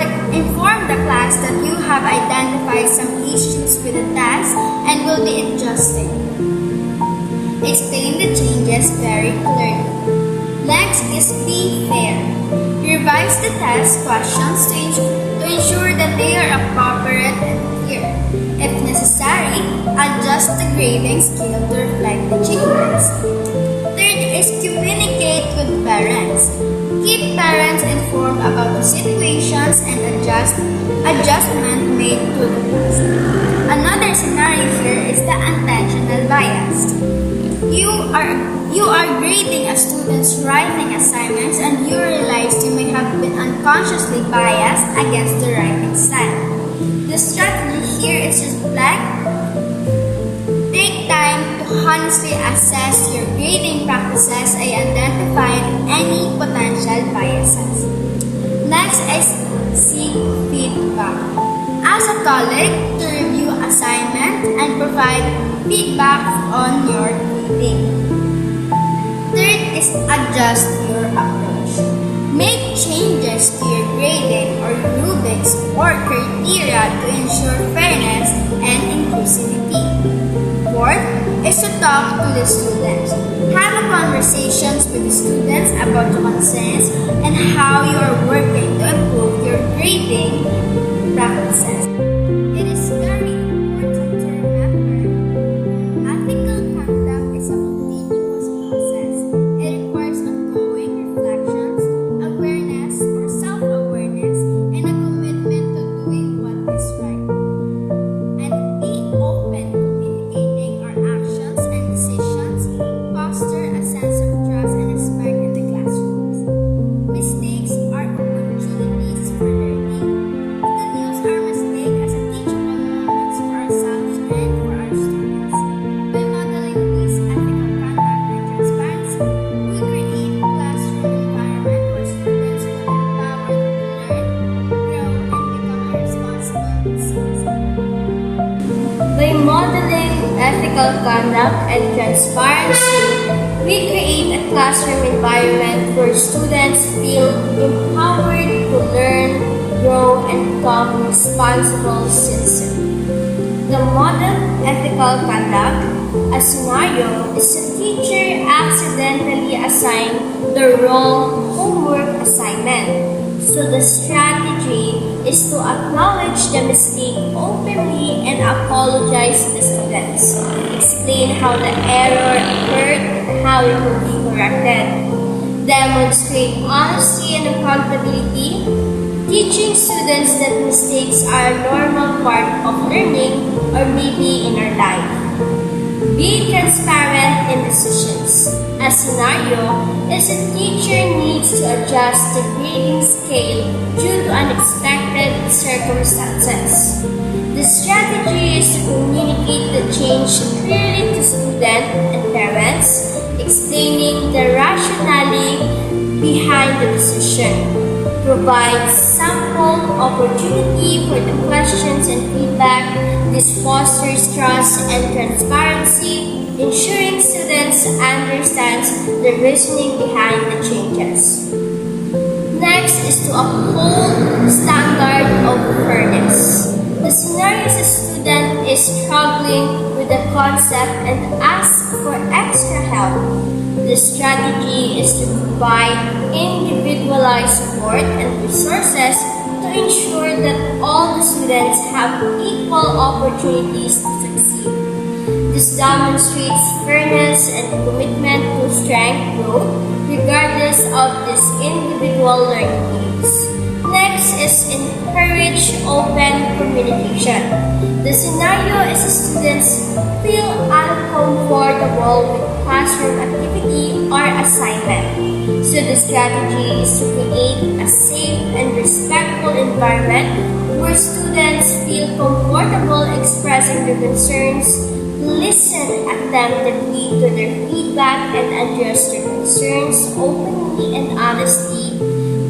the class that you have identified some issues with the task and will be adjusting. Explain the changes very clearly. Next is be fair. Revise the test questions to ensure that they are appropriate and clear. If necessary, adjust the grading scale to reflect the changes. Third is communicate with parents. Keep parents informed about the situations and adjustment made to the task. Another scenario here is the intentional bias. You are grading a student's writing assignments and you realize you may have been unconsciously biased against the writing style. The strategy here is to reflect. Take time to honestly assess your grading practices and identify any potential biases. Next is seek feedback. Ask a colleague to review assignment and provide feedback on your grading. Third is adjust your approach. Make changes to your grading or rubrics or criteria to ensure fairness and inclusivity. Fourth is to talk to the students. Have conversations with the students about the concerns and how you are working to improve your grading practices. It is very important to remember ethical conduct is a continuous process. It requires ongoing reflections, awareness or self-awareness, and a commitment to doing what is right. And be open communicating our actions and decisions foster a sense of trust and respect in the classrooms. Mistakes are opportunities for learning. We can use our mistake as a teachable moments for ourselves and for our students. By modeling this ethical conduct and transparency, we create a classroom environment where students feel empowered to learn, grow, and become a responsible citizen. By modeling ethical conduct and transparency, we create a classroom environment where students feel empowered to learn, grow, and become responsible citizens. The model ethical conduct, a scenario, is a teacher accidentally assigned the wrong homework assignment. So the strategy is to acknowledge the mistake openly and apologize to the students. Explain how the error occurred and how it will be corrected. Demonstrate honesty and accountability, teaching students that mistakes are a normal part of learning or maybe in our life. Be transparent in decisions. A scenario is a teacher needs to adjust the grading scale due to unexpected circumstances. The strategy is to communicate the change clearly to students and parents, explaining the rationale behind the decision. Provide sample opportunity for the questions and feedback. This fosters trust and transparency, ensuring students understand the reasoning behind the changes. Next is to uphold standard of fairness. The scenario is a student is struggling with the concept and asks for extra help. The strategy is to provide individualized support and resources to ensure that all the students have equal opportunities to succeed. This demonstrates fairness and commitment to strength growth regardless of these individual learning needs. Next is encourage open communication. The scenario is students feel uncomfortable with classroom activity or assignment. So the strategy is to create a safe and respectful environment where students feel comfortable expressing their concerns, listen attentively to their feedback, and address their concerns openly and honestly.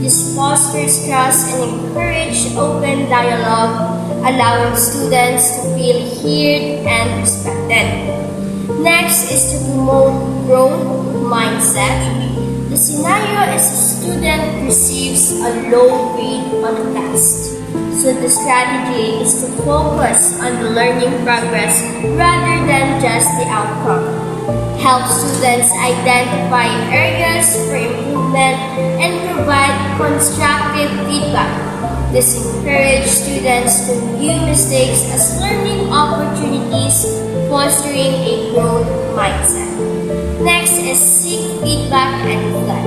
This fosters trust and encourages open dialogue, allowing students to feel heard and respected. Next is to promote growth mindset. The scenario is a student receives a low grade on a test. So the strategy is to focus on the learning progress rather than just the outcome. Help students identify areas for improvement and provide constructive feedback. This encourages students to view mistakes as learning opportunities, fostering a growth mindset. Next is seek feedback and reflect.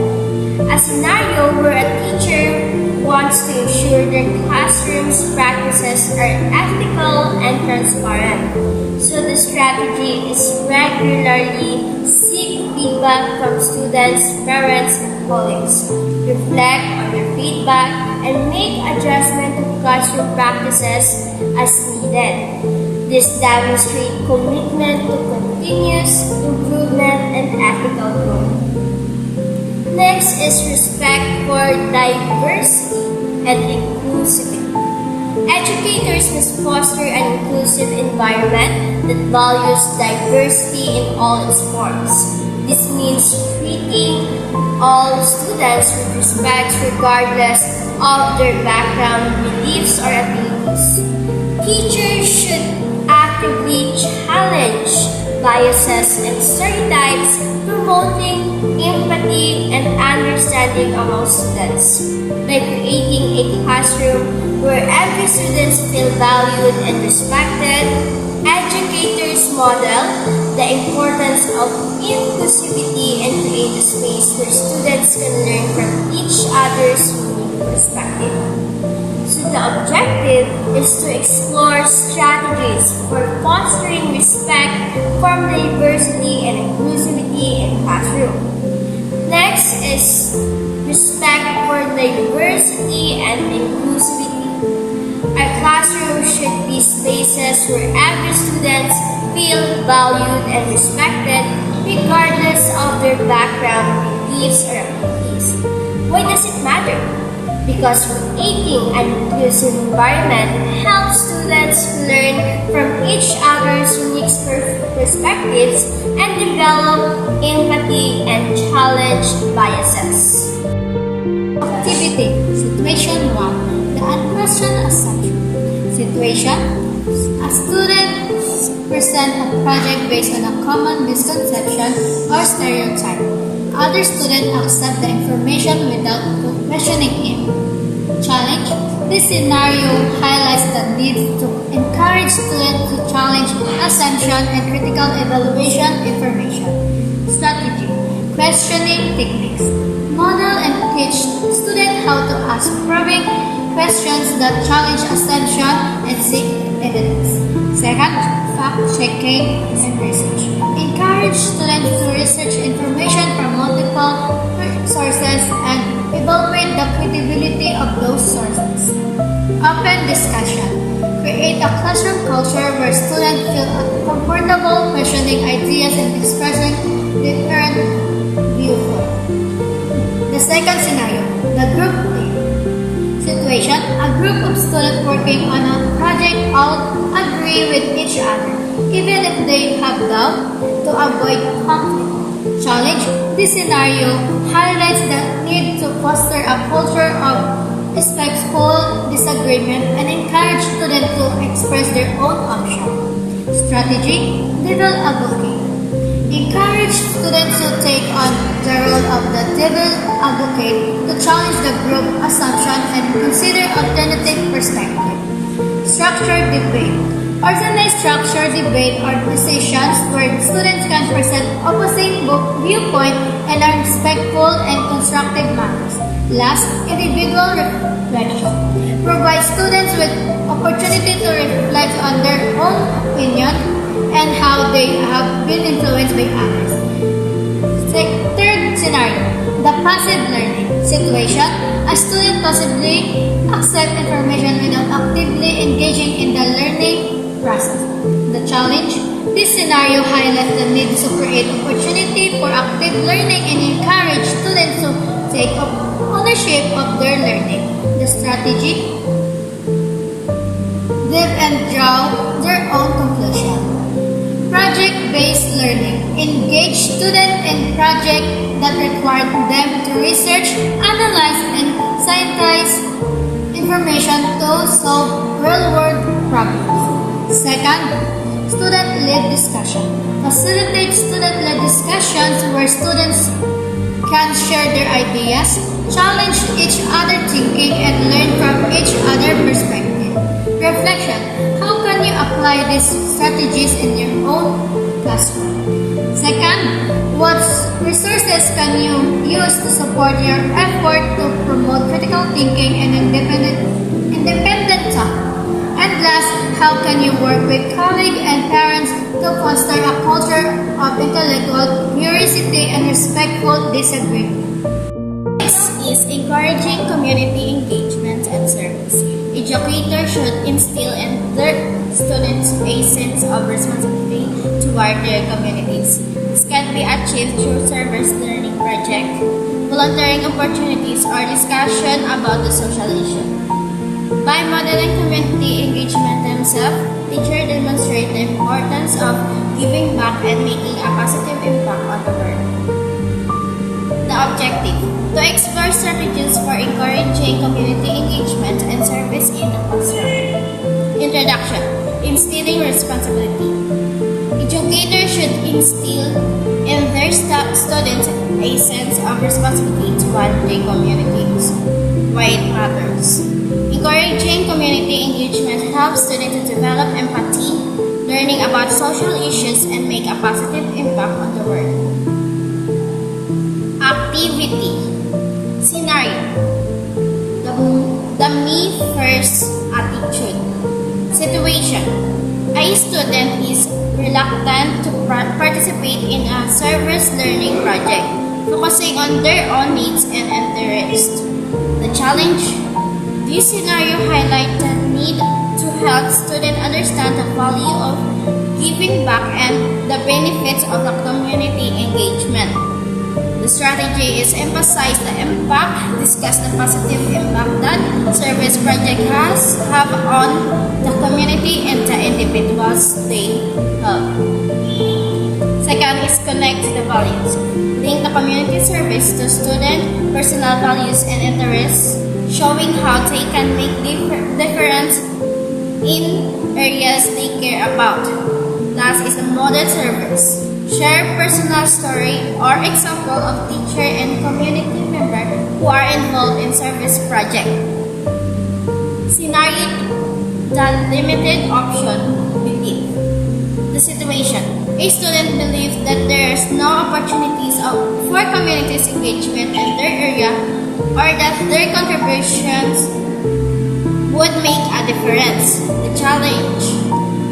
A scenario where a teacher wants to ensure their classroom's practices are ethical and transparent. So the strategy is regularly seek feedback from students, parents, and colleagues. Reflect on their feedback and make adjustment to classroom practices as needed. This demonstrates commitment to continuous improvement and ethical growth. Next is respect for diversity and inclusivity. Educators must foster an inclusive environment that values diversity in all its forms. This means treating all students with respect regardless of their background, beliefs, or abilities. Teachers should actively challenge biases and stereotypes, promoting empathy and understanding among students. By creating a classroom where every student feels valued and respected, educators model the importance of inclusivity and create a space where students can learn from each other's unique perspective. So the objective is to explore strategies for fostering respect for diversity and inclusivity in classroom. Next is respect for diversity and inclusivity. Our classroom should be spaces where every student feels valued and respected regardless of their background, beliefs, or abilities. Why does it matter? Because creating an inclusive environment helps students learn from each other's unique perspectives and develop empathy and challenge biases. Activity. Situation 1. The unquestioned assumption. Situation. A student present a project based on a common misconception or stereotype. Other students accept the information without questioning it. Challenge. This scenario highlights the need to encourage students to challenge assumption and critical evaluation information. Strategy. Questioning techniques. Model and teach students how to ask probing questions that challenge assumption and seek evidence. Second, fact-checking and research. Encourage students to research information from multiple sources and evaluate the credibility of those sources. Open discussion. Create create a classroom culture where students feel comfortable questioning ideas and expressing different viewpoints. The second scenario, the group team situation. A group of students working on a project all agree with each other, even if they have doubt, to avoid conflict. Challenge. This scenario highlights the need to foster a culture of respectful disagreement and encourage students to express their own option. Strategy. Devil advocate. Encourage students to take on the role of the devil advocate to challenge the group assumption and consider alternative perspective. Structured debate. Organize structured debate or sessions where students can present opposite viewpoint and are respectful and constructive manners. Last, individual reflection. Provide students with opportunity to reflect on their own opinion and how they have been influenced by others. Third scenario, the passive learning situation. A student possibly accept information without actively engaging in the learning process. The challenge. This scenario highlights the need to create opportunity for active learning and encourage students to take ownership of their learning. The strategy. Live and draw their own conclusion. Project-based learning. Engage students in projects that require them to research, analyze, and synthesize information to solve real-world problems. Second, student-led discussion. Facilitate student-led discussions where students can share their ideas, challenge each other thinking, and learn from each other perspective. Reflection. How can you apply these strategies in your own classroom? Second, what resources can you use to support your effort to promote critical thinking and independent thought? And last, how can you work with colleagues and parents to foster a culture of intellectual curiosity and respectful disagreement? Next is encouraging community engagement and service. Educators should instill in their students a sense of responsibility toward their communities. This can be achieved through service learning projects, volunteering opportunities, or discussion about the social issue. By modeling community engagement themselves, teachers demonstrate the importance of giving back and making a positive impact on the world. The objective: to explore strategies for encouraging community engagement and service in the classroom. Introduction: instilling responsibility. Educators should instill in their students a sense of responsibility toward their communities. Why it matters. Encouraging community engagement helps students to develop empathy, learning about social issues, and make a positive impact on the world. Activity. Scenario. The me first attitude. Situation. A student is reluctant to participate in a service learning project, focusing on their own needs and interests. The challenge. This scenario highlights the need to help students understand the value of giving back and the benefits of the community engagement. The strategy is emphasize the impact, discuss the positive impact that service project have on the community and the individuals they help. Second is connect the values. Link the community service to student personal values and interests, showing how they can make difference in areas they care about. Last is the model service. Share personal story or example of teacher and community member who are involved in service project. Scenario: the limited option belief. The situation: a student believes that there is no opportunities for community engagement in their area, or that their contributions would make a difference. The challenge: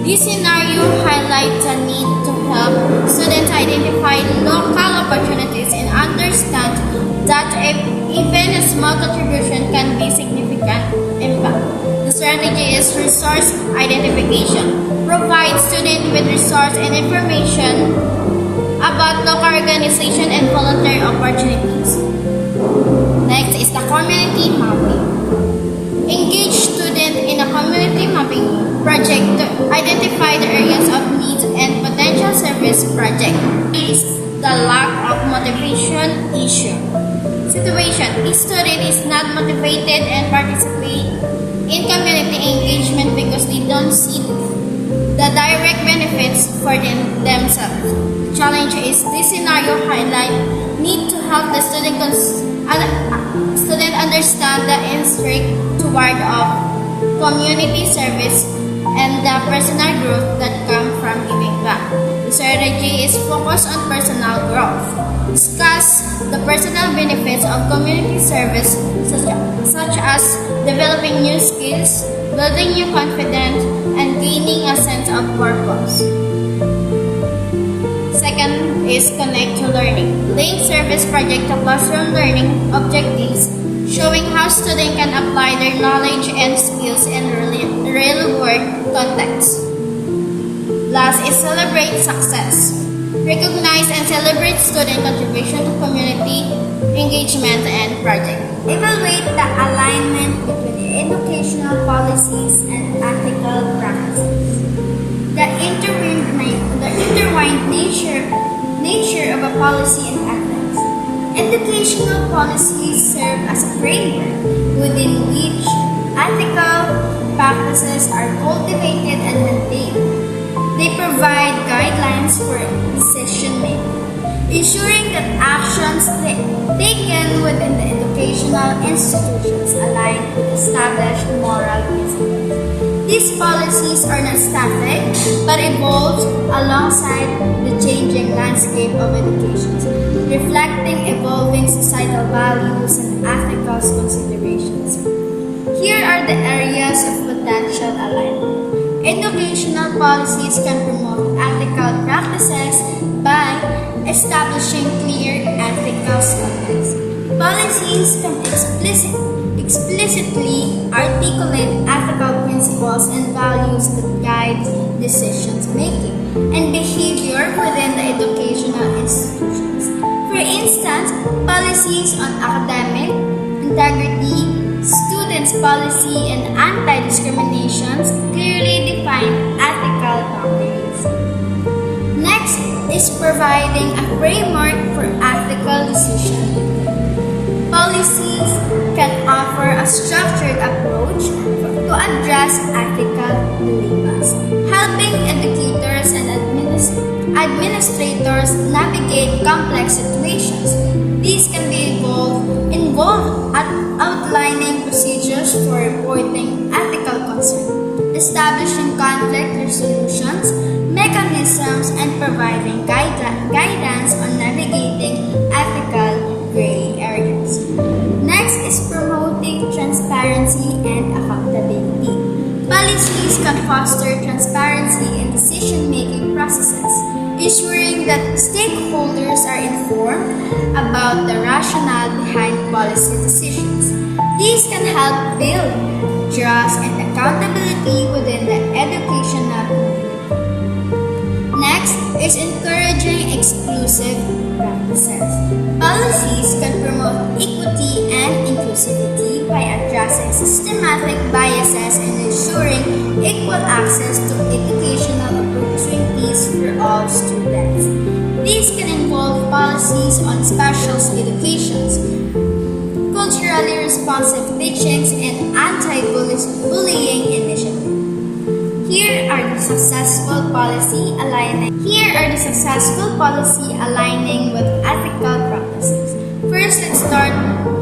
this scenario highlights the need to help students identify local opportunities and understand that even a small contribution can be significant impact. The strategy is resource identification. Provide students with resource and information about local organization and voluntary opportunities. Next is the community mapping. Engage students in a community mapping project to identify the areas of needs and potential service project. Is the lack of motivation issue. Situation. A student is not motivated and participate in community engagement because they don't see the direct benefits for themselves. The challenge is this scenario highlight need to help the student understand the instinct toward of community service and the personal growth that come from giving back. The strategy is focused on personal growth. Discuss the personal benefits of community service such as developing new skills, building new confidence, and gaining a sense of purpose. Second is connect to learning. Link service project to classroom learning objectives, showing how students can apply their knowledge and skills in real-world context. Last is celebrate success. Recognize and celebrate student contribution to community engagement and project. Evaluate the alignment between educational policies and ethical practices. The intertwined nature of a policy and ethics. Educational policies serve as a framework within which ethical practices are cultivated and maintained. They provide guidelines for decision making, ensuring that actions taken within the educational institutions align with established moral principles. These policies are not static, but evolve alongside the changing landscape of education, reflecting evolving societal values and ethical considerations. Here are the areas of potential alignment. Educational policies can promote ethical practices by establishing clear ethical standards. Policies can explicitly articulate ethical principles and values that guide decisions making and behavior within the educational institutions. For instance, policies on academic integrity, students' policy, and anti-discriminations clearly define ethical boundaries. Next is providing a framework for ethical decision-making. Policies can offer a structured approach to address ethical dilemmas, helping educators and administrators navigate complex situations. These can be involved at outlining procedures for reporting ethical concerns, establishing conflict resolutions mechanisms, and providing guidance on navigating ethical gray areas. Next is promoting transparency and accountability. Policies can foster transparency in decision-making processes, ensuring that stakeholders are informed about the rationale behind policy decisions. These can help build trust and accountability within the educational community. Next is encouraging exclusive practices. Policies can promote equity and inclusivity by addressing systematic biases and ensuring equal access to educational opportunities for all students. These can involve policies on special educations, culturally responsive teachings, and anti-bullying initiatives. Here are the successful policy aligning with ethical practices. First, let's start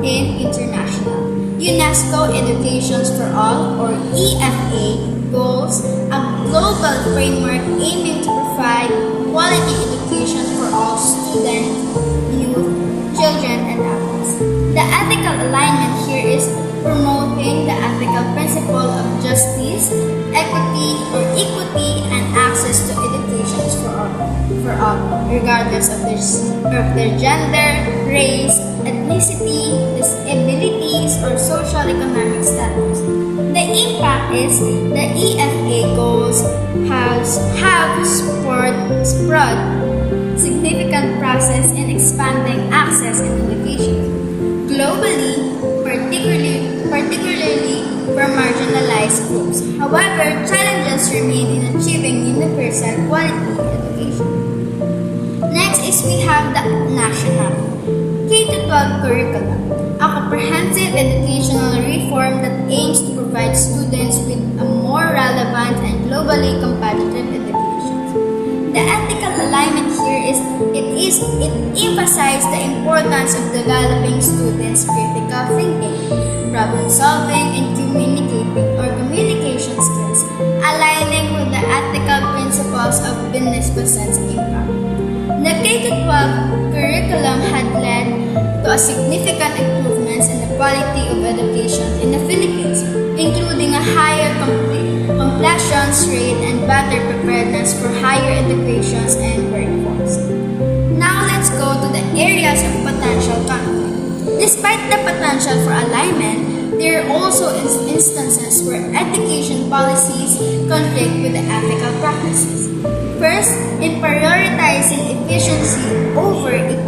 in international. UNESCO Education for All, or EFA, goals a global framework aiming to provide quality education for all students, youth, children, and adults. The ethical alignment here is promoting the ethical principle of justice, equity, and access to education for all, regardless of their gender, race, ethnicity, disabilities, or social economic status. The impact is the EFA goals have spurred significant process in expanding access in education globally, particularly for marginalized groups. However, challenges remain in achieving universal quality education. Next is we have the national K-12 curriculum, a comprehensive educational reform that aims to provide students with a more relevant and globally competitive education. The ethical alignment here is it emphasizes the importance of developing students' critical thinking, problem solving, and communication skills, aligning with the ethical principles of business presents impact. The K-12 curriculum had led to a significant improvements in the quality of education in the Philippines, including a higher completion rate and better preparedness for higher education and workforce. Now let's go to the areas of potential conflict. Despite the potential for alignment, there are also instances where education policies conflict with the ethical practices. First, in prioritizing efficiency over equity.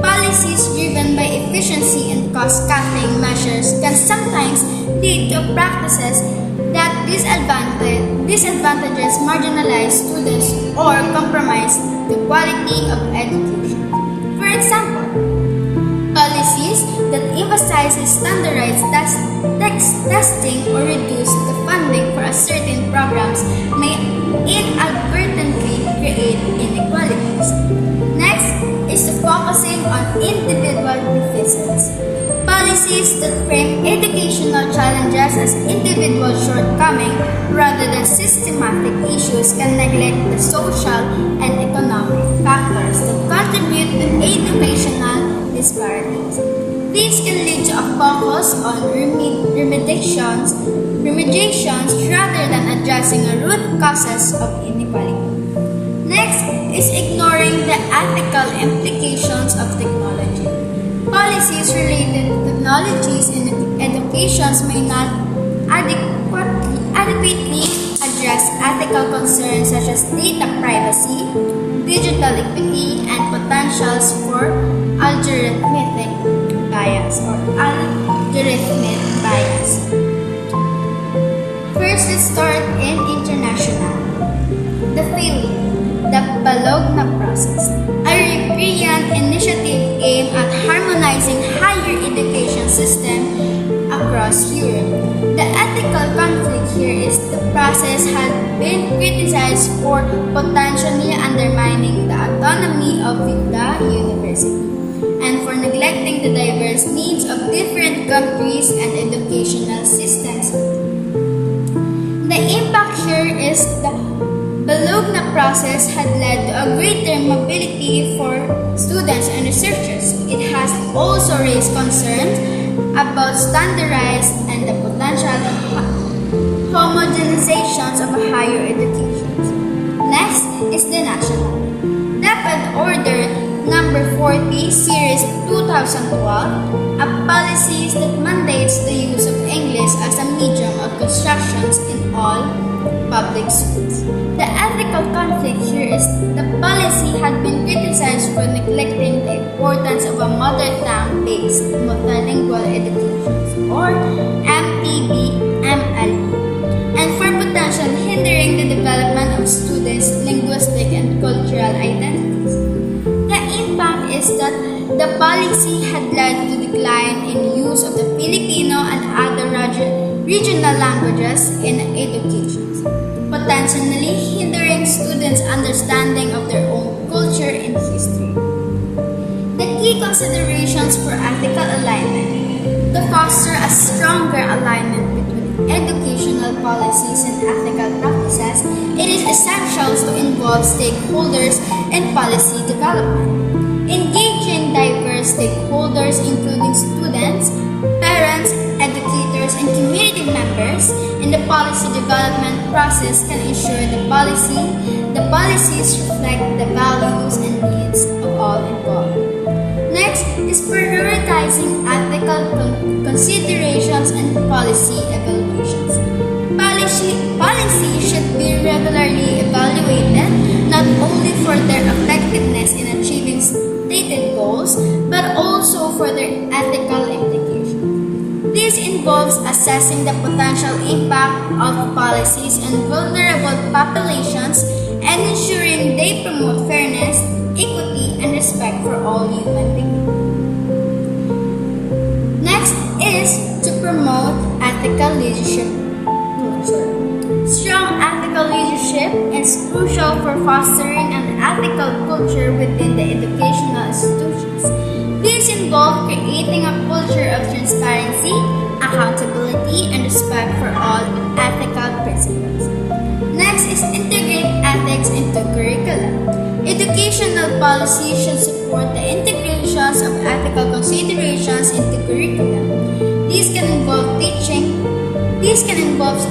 Policies driven by efficiency and cost-cutting measures can sometimes lead to practices that disadvantages marginalized students or compromise the quality of education. For example, policies that emphasize standardized testing or reduce the funding for a certain programs may inadvertently create inequalities. Next is the focusing on individual deficits. Policies that frame educational challenges as individual shortcomings rather than systematic issues can neglect the social and economic factors that contribute to educational disparities. These can lead to a focus on remediations rather than addressing the root causes of inequality. Next is ignoring the ethical implications of technology. Policies related to technologies in education may not adequately address ethical concerns such as data privacy, digital equity, and potentials for algorithmic bias. First, let's start in international. The failure. The Bologna Process, a European initiative aimed at harmonizing higher education system across Europe. The ethical conflict here is the process has been criticized for potentially undermining the autonomy of the university and for neglecting the diverse needs of different countries and educational systems. The impact here is the Bologna process had led to a greater mobility for students and researchers. It has also raised concerns about standardized and the potential homogenizations of higher education. Next is the national. DepEd Order Number 40, Series 2012, a policy that mandates the use of English as a medium of instruction in all public schools. The ethical conflict here is the policy had been criticized for neglecting the importance of a mother tongue-based multilingual education, or MTB-MLE, and for potentially hindering the development of students' linguistic and cultural identities. The impact is that the policy had led to decline in use of the Filipino and other regional languages in education, potentially hindering students' understanding of their own culture and history. The key considerations for ethical alignment: to foster a stronger alignment between educational policies and ethical practices, it is essential to involve stakeholders in policy development. Engaging diverse stakeholders including students, parents, educators, and community members in the policy development process can ensure the policies reflect the values and needs of all involved. Next, policy evaluations. Policy should be regularly evaluated not only for their effectiveness in achieving stated goals, but also for their ethical implications. This involves assessing the potential impact of policies on vulnerable populations and ensuring they promote fairness, equity, and respect for all human beings. Next is to promote ethical leadership culture. Strong ethical leadership is crucial for fostering an ethical culture within the educational institutions. These involve creating a culture of transparency, accountability, and respect for all ethical principles. Next is integrate ethics into curriculum. Educational policy should support the integrations of ethical considerations into curriculum. These can involve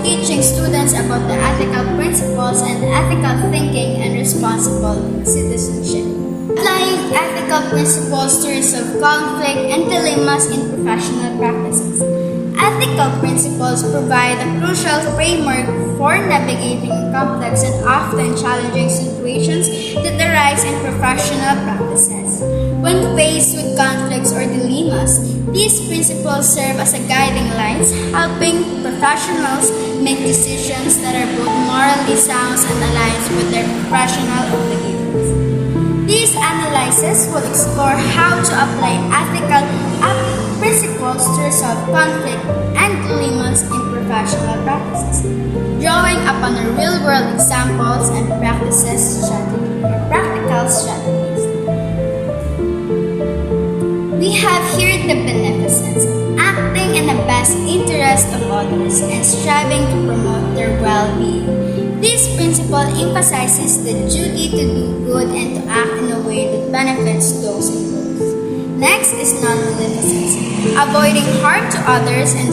teaching students about the ethical principles and ethical thinking and responsible citizenship. Applying ethical principles to resolve conflict and dilemmas in professional practices. Ethical principles provide a crucial framework for navigating complex and often challenging situations that arise in professional practices. When faced with conflicts or dilemmas, these principles serve as a guiding lights, helping professionals make decisions that are both morally sound and aligned with their professional obligations. These analyses will explore how to apply ethical principles to resolve conflict and dilemmas in professional practices, drawing upon real-world examples and practical strategies. We have here the beneficence, acting in the best interest of others and striving to promote their well-being. This principle emphasizes the duty to do good and to act in a way that benefits those involved. Next is non-maleficence, avoiding harm to others and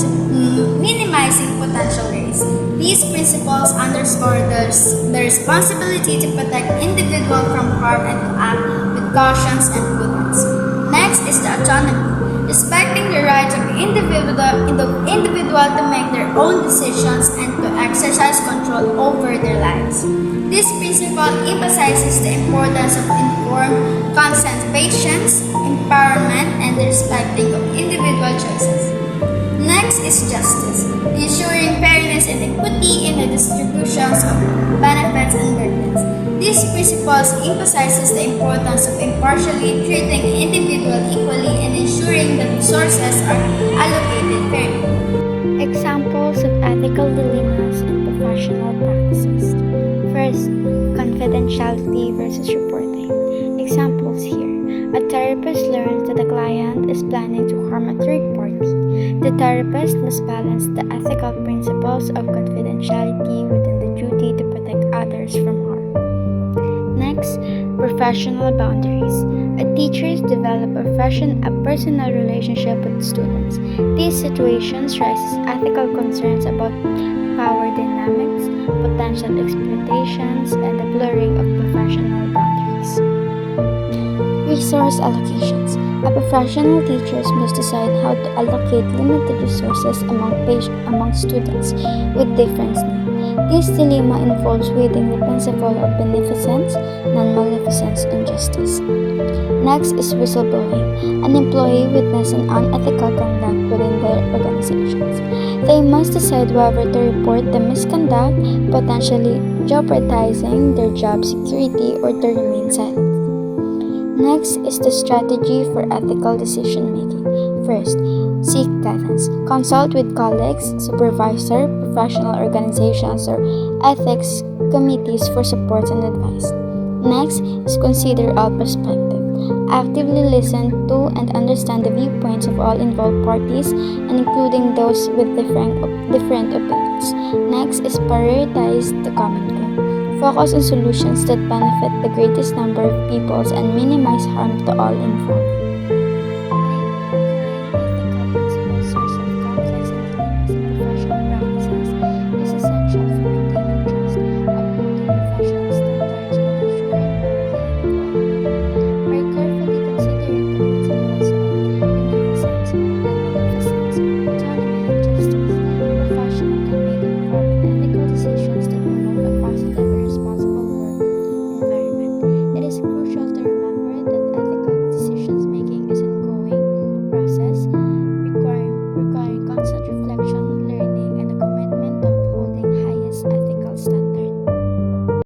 minimizing potential risks. These principles underscore the responsibility to protect individuals from harm and to act with caution and prudence. Next is the autonomy, respecting the right of the individual to make their own decisions and to exercise control over their lives. This principle emphasizes the importance of informed consent, patience, empowerment, and the respecting of individual choices. Next is justice, ensuring fairness and equity in the distributions of benefits and burdens. These principles emphasizes the importance of impartially treating individuals equally and ensuring that resources are allocated fairly. Examples of ethical dilemmas in professional practices. First, confidentiality versus reporting. Examples here. A therapist learns that a client is planning to harm a third party. The therapist must balance the ethical principles of confidentiality within the duty to protect others from harm. Next, professional boundaries. Teachers develop a personal relationship with students. These situations raise ethical concerns about power dynamics, potential exploitations, and the blurring of professional boundaries. Resource allocations. A professional teacher must decide how to allocate limited resources among students with different needs. This dilemma involves weighing the principle of beneficence, non-maleficence, and justice. Next is whistleblowing. An employee witnesses an unethical conduct within their organizations. They must decide whether to report the misconduct, potentially jeopardizing their job security, or to remain silent. Next is the strategy for ethical decision making. First, seek guidance. Consult with colleagues, supervisor, professional organizations, or ethics committees for support and advice. Next is consider all perspectives. Actively listen to and understand the viewpoints of all involved parties, and including those with different opinions. Next is prioritize the common good. Focus on solutions that benefit the greatest number of peoples and minimize harm to all involved.